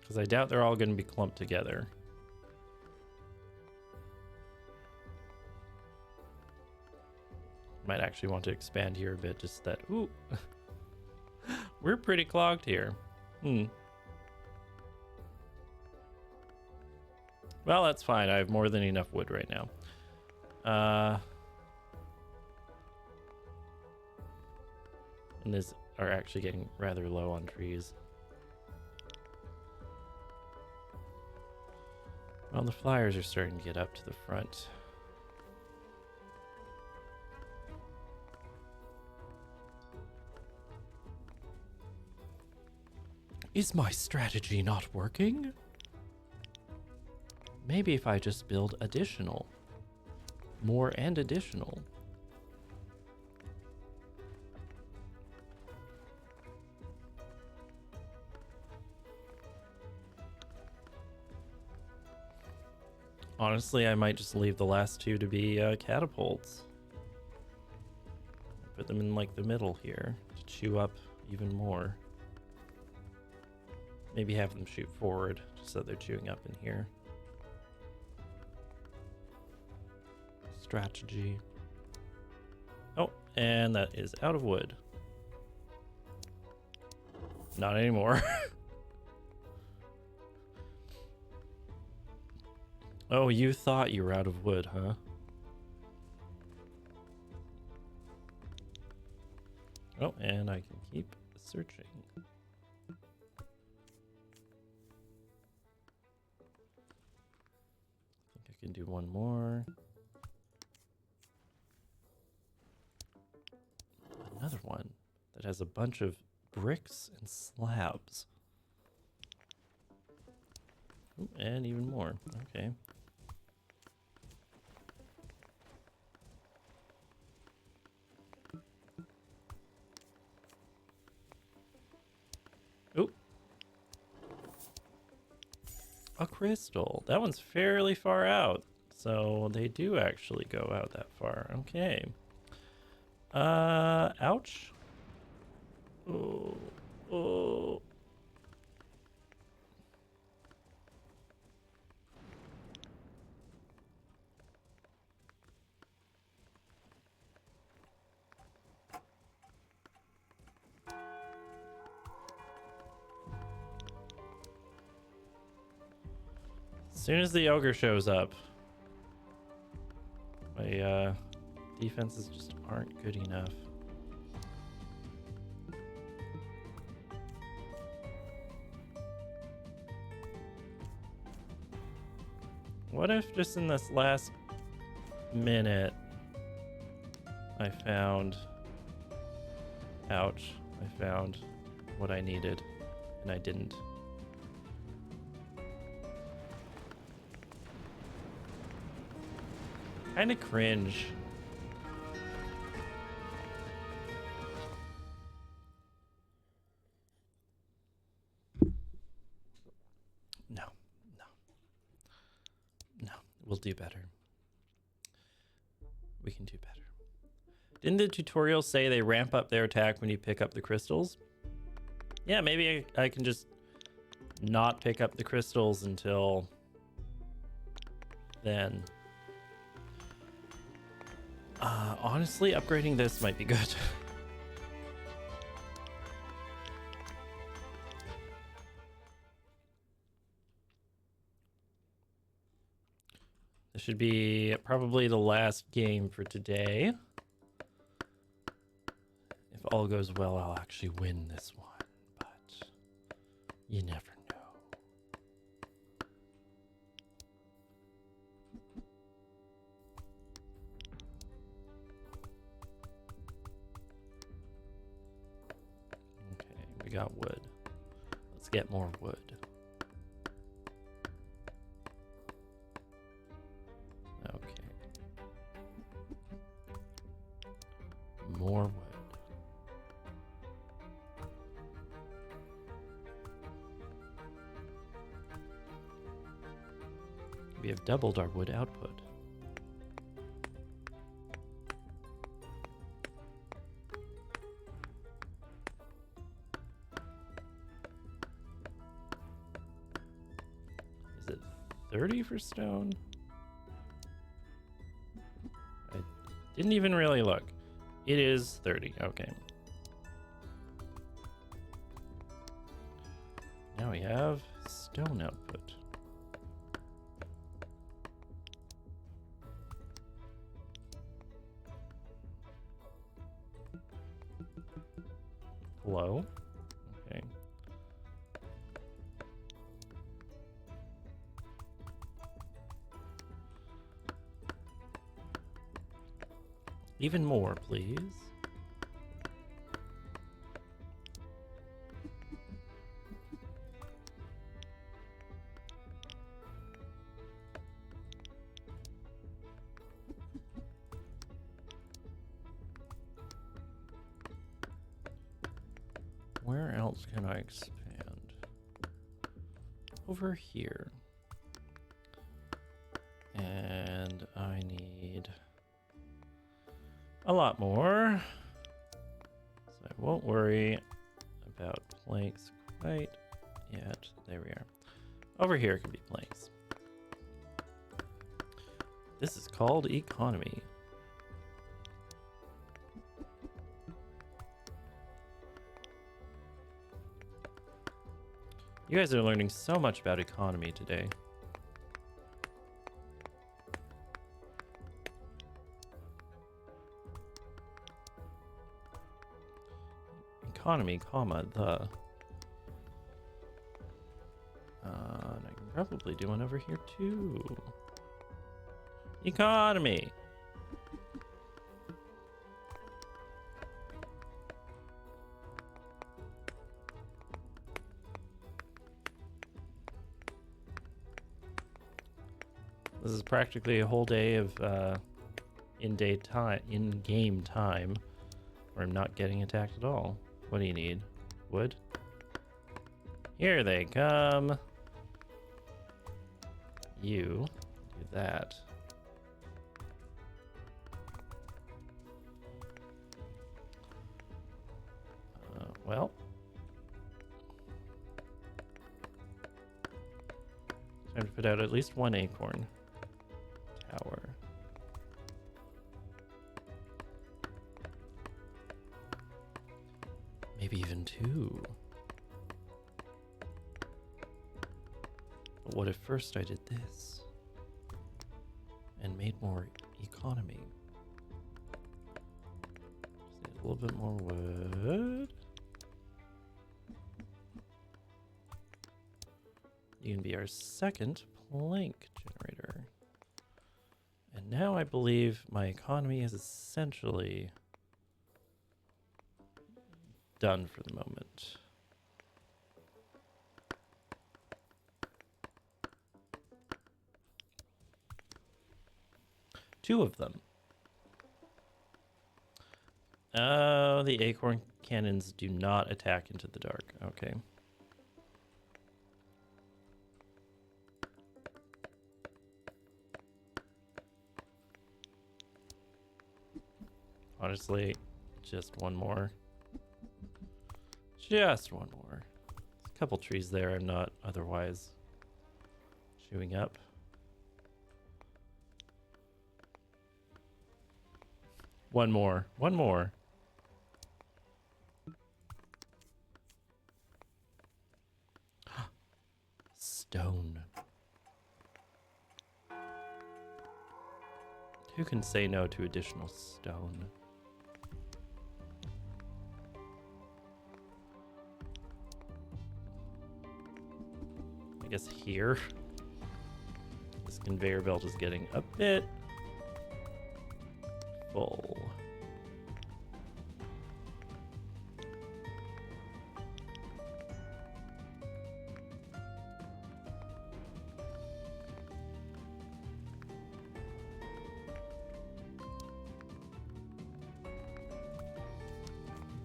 [SPEAKER 1] Because I doubt they're all going to be clumped together. Might actually want to expand here a bit, just that. Ooh. We're pretty clogged here. Well, that's fine. I have more than enough wood right now. And these are actually getting rather low on trees. Well, the flyers are starting to get up to the front. Is my strategy not working? Maybe if I just build additional. More and additional. Honestly, I might just leave the last 2 to be catapults. Put them in like the middle here to chew up even more. Maybe have them shoot forward just so they're chewing up in here. Strategy. Oh, and that is out of wood. Not anymore. Oh, you thought you were out of wood, huh? Oh, and I can keep searching. I think I can do one more. Another one that has a bunch of bricks and slabs. Ooh, and even more. Okay. Ooh. A crystal. That one's fairly far out. So they do actually go out that far. Okay. Ouch. Oh. Oh. As soon as the ogre shows up, my defenses just aren't good enough. What if just in this last minute I found... Ouch. I found what I needed and I didn't. Kinda cringe. No. We'll do better. We can do better. Didn't the tutorial say they ramp up their attack when you pick up the crystals? Yeah, maybe I can just not pick up the crystals until then. Honestly, upgrading this might be good. This should be probably the last game for today. If all goes well, I'll actually win this one, but you never know. Okay, we got wood. Let's get more wood. Okay. More wood. We have doubled our wood output. Is it 30 for stone? I didn't even really look. It is 30. Okay. Now we have stone output. Hello? Okay. Even more, please. Where else can I expand? Over here. And I need a lot more. So I won't worry about planks quite yet. There we are. Over here can be planks. This is called economy. You guys are learning so much about economy today. Economy, comma, the. And I can probably do one over here too. Economy. This is practically a whole day of in-game time, where I'm not getting attacked at all. What do you need? Wood? Here they come. You do that. Well. Time to put out at least one acorn tower. Maybe even two. But what if first I did this and made more economy? Just need a little bit more wood. You can be our second plank generator. And now I believe my economy is essentially done for the moment. Two of them. Oh, the acorn cannons do not attack into the dark. Okay. Honestly, just one more. Just one more. There's a couple trees there I'm not otherwise chewing up. One more. One more. Stone. Who can say no to additional stone? I guess here. This conveyor belt is getting a bit full.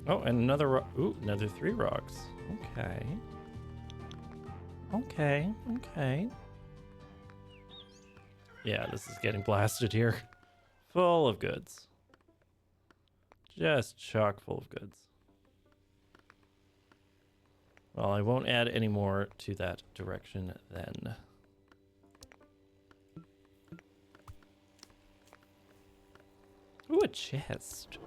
[SPEAKER 1] Oh, and another ooh, another 3 rocks. Okay. Okay, okay. Yeah, this is getting blasted here. Full of goods. Just chock full of goods. Well, I won't add any more to that direction then. Ooh, a chest.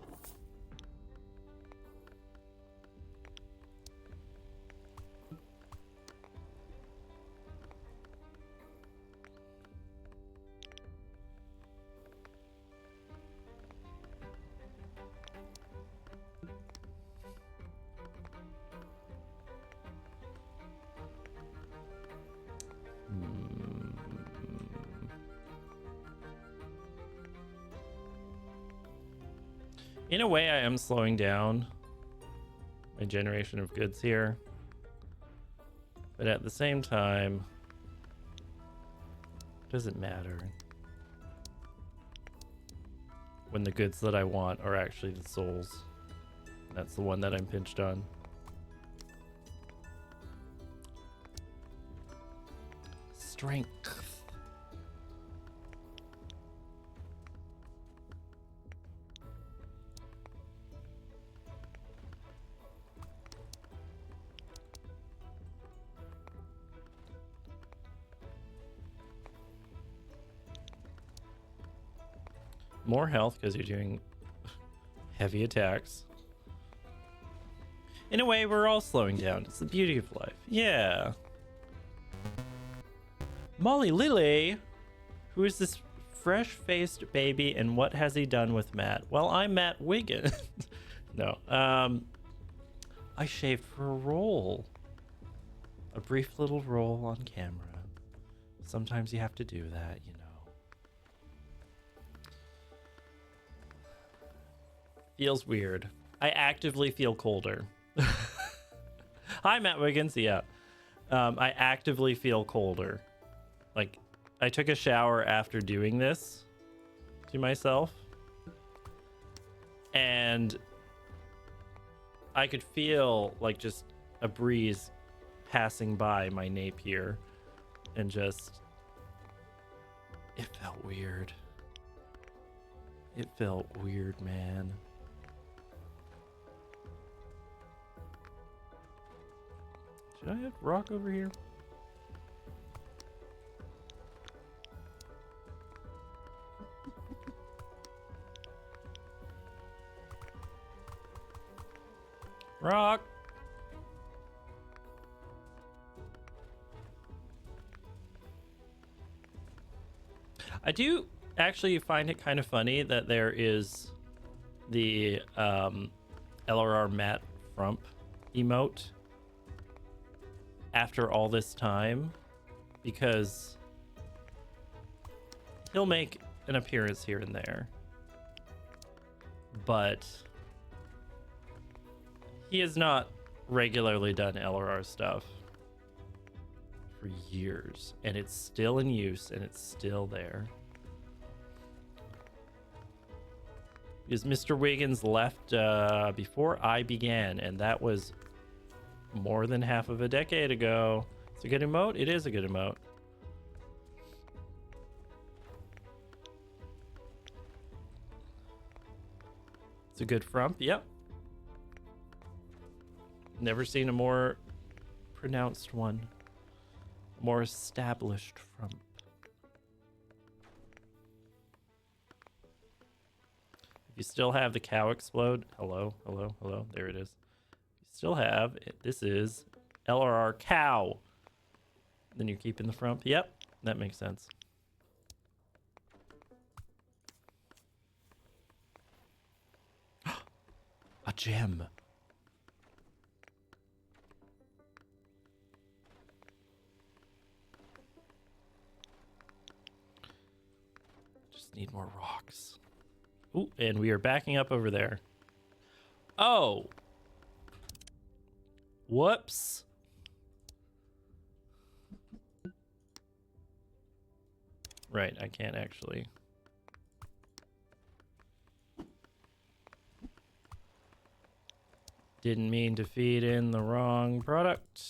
[SPEAKER 1] In a way, I am slowing down my generation of goods here. But at the same time, it doesn't matter when the goods that I want are actually the souls. That's the one that I'm pinched on. Strength. More health because you're doing heavy attacks. In a way, we're all slowing down. It's the beauty of life. Yeah. Molly Lily? Who is this fresh-faced baby and what has he done with Matt? Well, I'm Matt Wiggins. No. I shaved for a role. A brief little role on camera. Sometimes you have to do that, you know. Feels weird. I actively feel colder. Hi, Matt Wiggins. Yeah. I actively feel colder. Like, I took a shower after doing this to myself. And I could feel, like, just a breeze passing by my nape here. And just... it felt weird. It felt weird, man. Should I have rock over here? Rock! I do actually find it kind of funny that there is the LRR Matt Frump emote after all this time, because he'll make an appearance here and there, but he has not regularly done LRR stuff for years, and it's still in use and it's still there. Because Mr. Wiggins left before I began, and that was more than half of a decade ago. It's a good emote. It is a good emote. It's a good frump. Yep. Never seen a more pronounced one. More established frump. If you still have the cow explode, hello, hello, hello, there it is. You still have it. This is LRR cow. Then you're keeping the frump. Yep, that makes sense. A gem. Just need more rocks. Ooh, and we are backing up over there. Oh. Whoops. Right, I can't actually. Didn't mean to feed in the wrong product.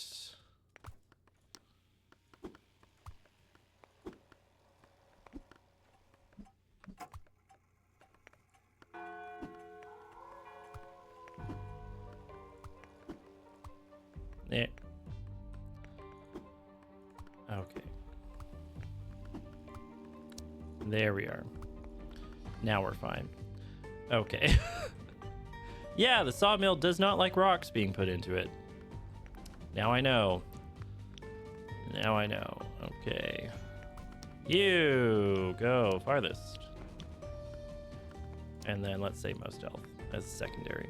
[SPEAKER 1] Yeah. Okay. There we are. Now we're fine. Okay. Yeah, the sawmill does not like rocks being put into it. Now I know. Now I know. Okay. You go farthest. And then let's say most health as a secondary.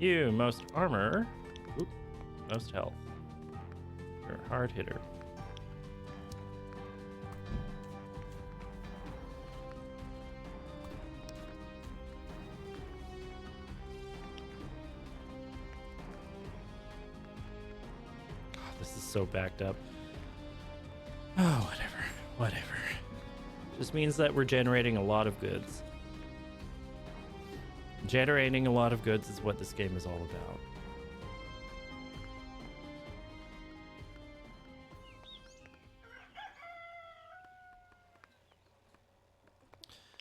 [SPEAKER 1] You, most armor. Oop, most health. You're a hard hitter. God, this is so backed up. Oh, whatever. Just means that we're generating a lot of goods. Generating a lot of goods is what this game is all about.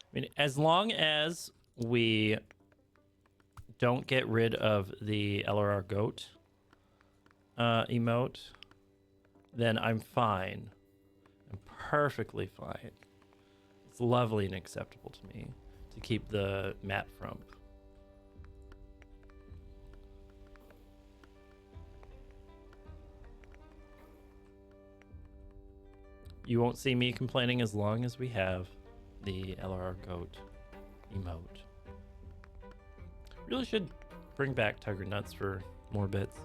[SPEAKER 1] I mean, as long as we don't get rid of the LRR goat emote, then I'm fine. I'm perfectly fine. It's lovely and acceptable to me to keep the mat frump. You won't see me complaining as long as we have the LRR goat emote. Really should bring back Tugger Nuts for more bits.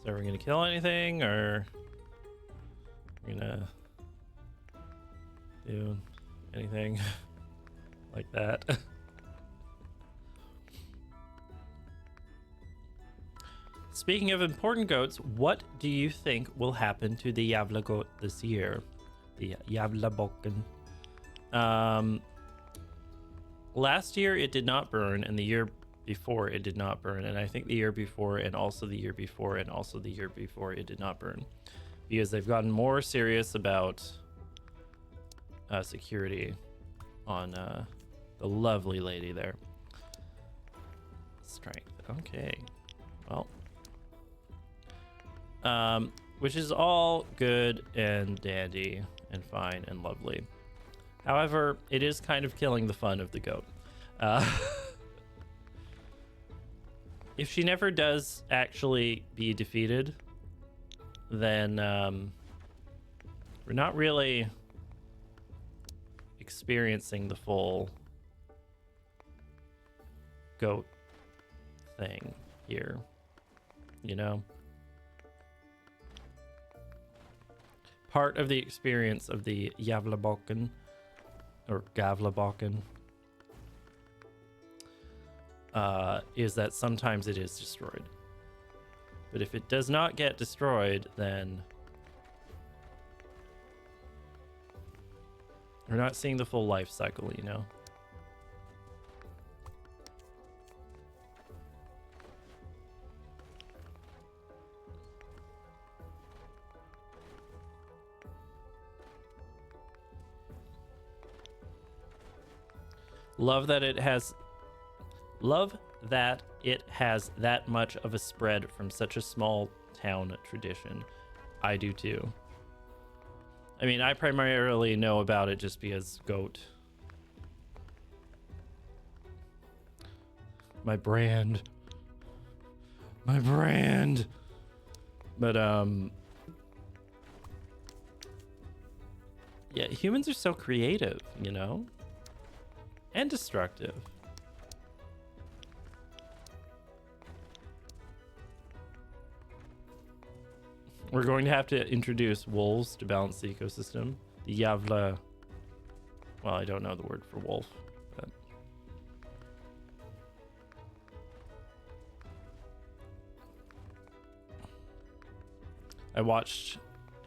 [SPEAKER 1] So are we gonna kill anything, or we're gonna do anything like that? Speaking of important goats, what do you think will happen to the Yavla goat this year? The Yavlabokken. Last year it did not burn, and the year before it did not burn, and I think the year before, and also the year before, and also the year before it did not burn, because they've gotten more serious about security on the lovely lady there. Strength. Okay. Well. Which is all good and dandy and fine and lovely. However, it is kind of killing the fun of the goat. If she never does actually be defeated, then we're not really experiencing the full goat thing here, you know? Part of the experience of the Yavlabokken, or Gavlabokken, is that sometimes it is destroyed. But if it does not get destroyed, then we're not seeing the full life cycle, you know? Love that it has that much of a spread from such a small town tradition. I do too. I mean, I primarily know about it just because goat. My brand. My brand. But yeah, humans are so creative, you know? And destructive. We're going to have to introduce wolves to balance the ecosystem. The Yavla. Well, I don't know the word for wolf, but I watched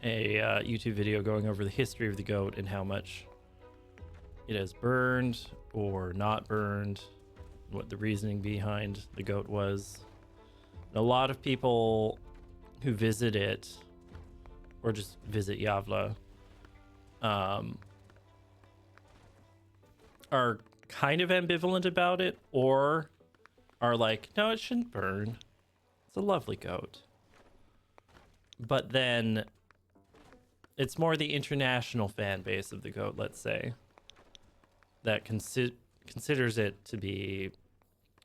[SPEAKER 1] a YouTube video going over the history of the goat and how much it has burned or not burned, what the reasoning behind the goat was. And a lot of people who visit it or just visit Yavla are kind of ambivalent about it, or are like, no, it shouldn't burn. It's a lovely goat. But then it's more the international fan base of the goat, let's say, that considers it to be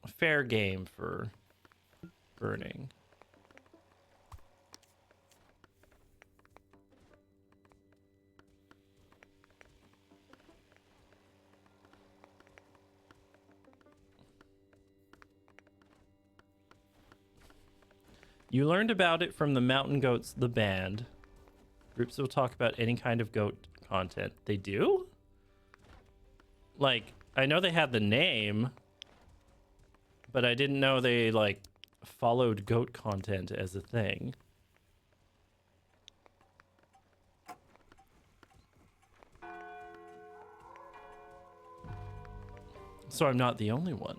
[SPEAKER 1] a fair game for burning. You learned about it from the Mountain Goats, the band. Groups will talk about any kind of goat content. They do? Like, I know they had the name, but I didn't know they, like, followed goat content as a thing. So I'm not the only one.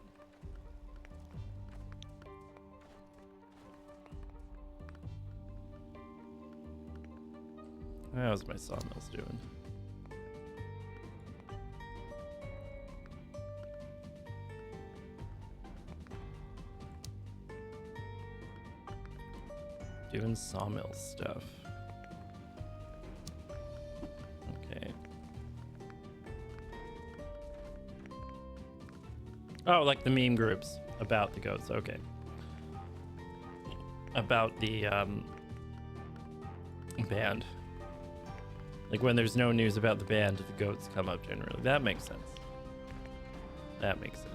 [SPEAKER 1] How's my sawmills doing? Doing sawmill stuff. Okay. Oh, like the meme groups about the goats. Okay. About the band. Like when there's no news about the band, the goats come up generally. That makes sense. That makes sense.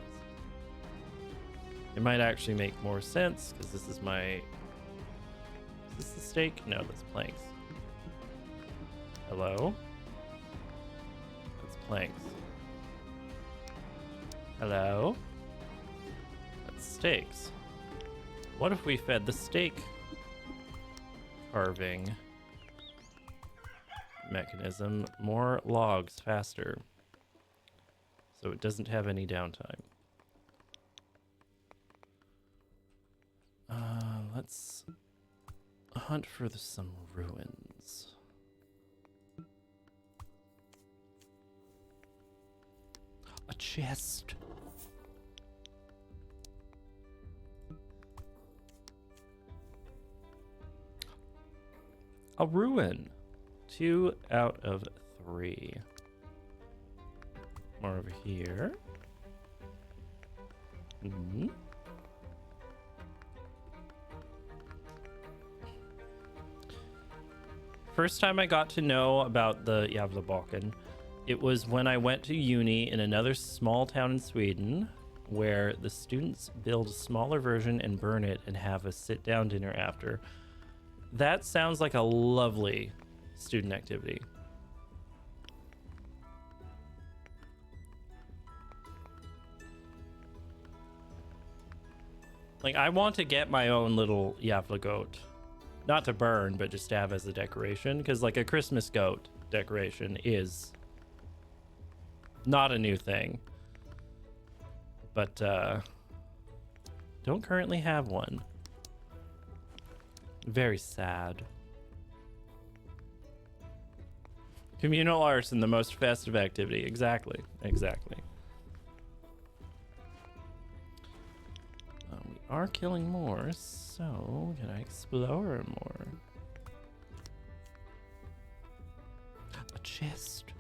[SPEAKER 1] It might actually make more sense because this is my... Is this the steak? No, that's planks. Hello? That's planks. Hello? That's steaks. What if we fed the steak carving mechanism more logs faster so it doesn't have any downtime? Let's hunt for some ruins. A chest. A ruin. 2 out of 3. More over here. Mm-hmm. First time I got to know about the Gävlebacken, it was when I went to uni in another small town in Sweden, where the students build a smaller version and burn it and have a sit-down dinner after. That sounds like a lovely student activity. Like, I want to get my own little Yavla goat. Not to burn, but just to have as a decoration. Because, like, a Christmas goat decoration is not a new thing. But, don't currently have one. Very sad. Communal arson, the most festive activity. Exactly. Exactly. are killing more, so can I explore more? A chest.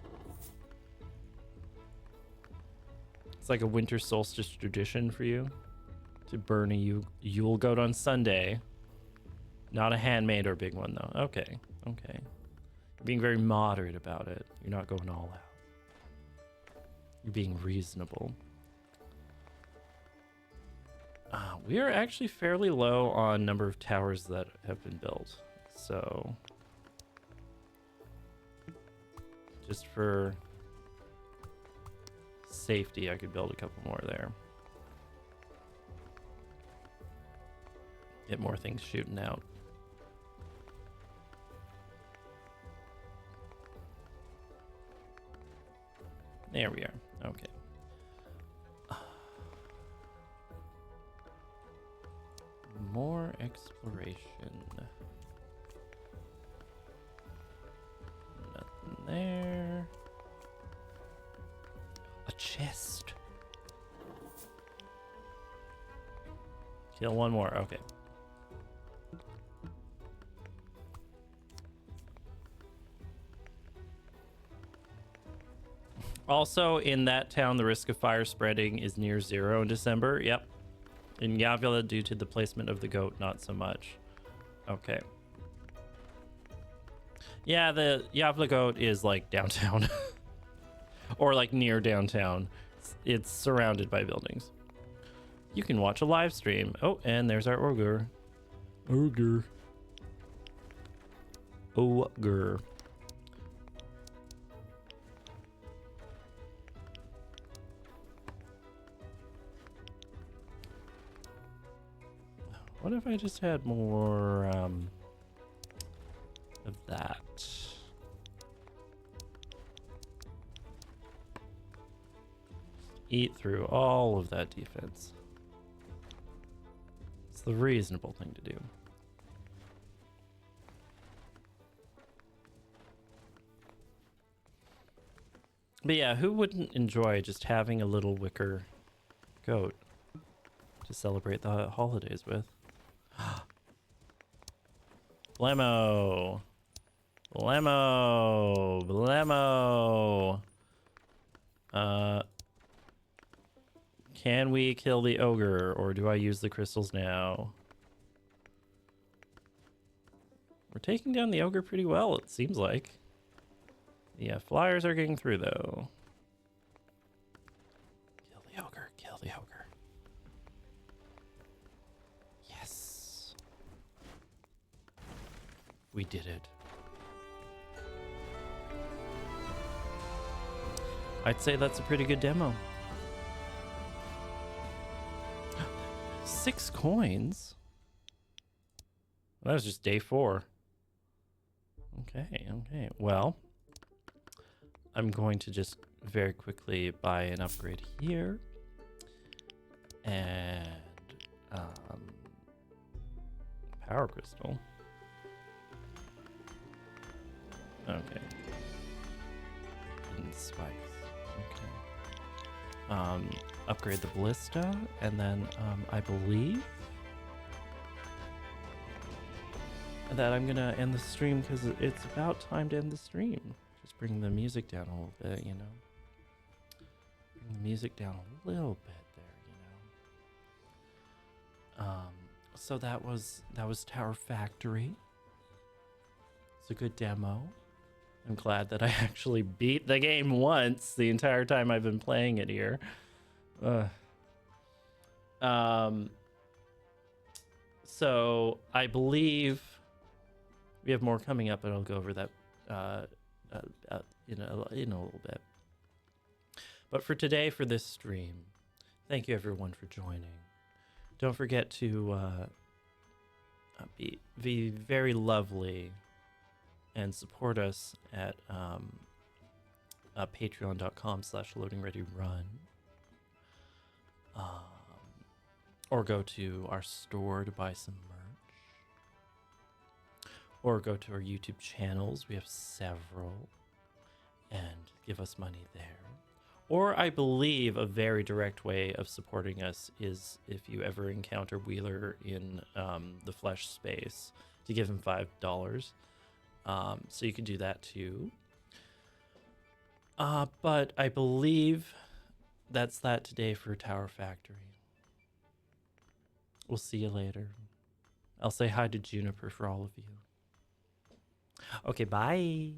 [SPEAKER 1] It's like a winter solstice tradition for you to burn a Yule goat on Sunday. Not a handmade or big one, though. Okay, okay. You're being very moderate about it. You're not going all out. You're being reasonable. We are actually fairly low on number of towers that have been built. So, just for safety, I could build a couple more there. Get more things shooting out. There we are. Okay. More exploration. Nothing there. A chest. Kill one more. Okay. Also, in that town, the risk of fire spreading is near 0 in December. Yep. In Yavula, due to the placement of the goat, not so much. Okay. Yeah, the Yavula goat is like downtown. Or like near downtown. It's surrounded by buildings. You can watch a live stream. Oh, and there's our ogre. Ogre. Ogre. What if I just had more of that? Eat through all of that defense. It's the reasonable thing to do. But yeah, who wouldn't enjoy just having a little wicker goat to celebrate the holidays with? Blammo. Blammo. Blammo. Can we kill the ogre, or do I use the crystals now? We're taking down the ogre pretty well, it seems like. Yeah, flyers are getting through, though. Kill the ogre. Kill the ogre. Yes. We did it. I'd say that's a pretty good demo. 6 coins? Well, that was just day 4. Okay, okay. Well, I'm going to just very quickly buy an upgrade here. And power crystal. Okay. And spikes. Okay. Upgrade the ballista, and then I believe that I'm gonna end the stream because it's about time to end the stream. Just bring the music down a little bit, you know. Bring the music down a little bit there, you know. So that was Tower Factory. It's a good demo. I'm glad that I actually beat the game once the entire time I've been playing it here. So I believe we have more coming up, and I'll go over that in a little bit. But for today, for this stream, thank you everyone for joining. Don't forget to be very lovely and support us at patreon.com/loadingreadyrun. Or go to our store to buy some merch. Or go to our YouTube channels. We have several. And give us money there. Or I believe a very direct way of supporting us is if you ever encounter Wheeler in the flesh space, to give him $5. So you can do that too. But I believe that's that today for Tower Factory. We'll see you later. I'll say hi to Juniper for all of you. Okay, bye.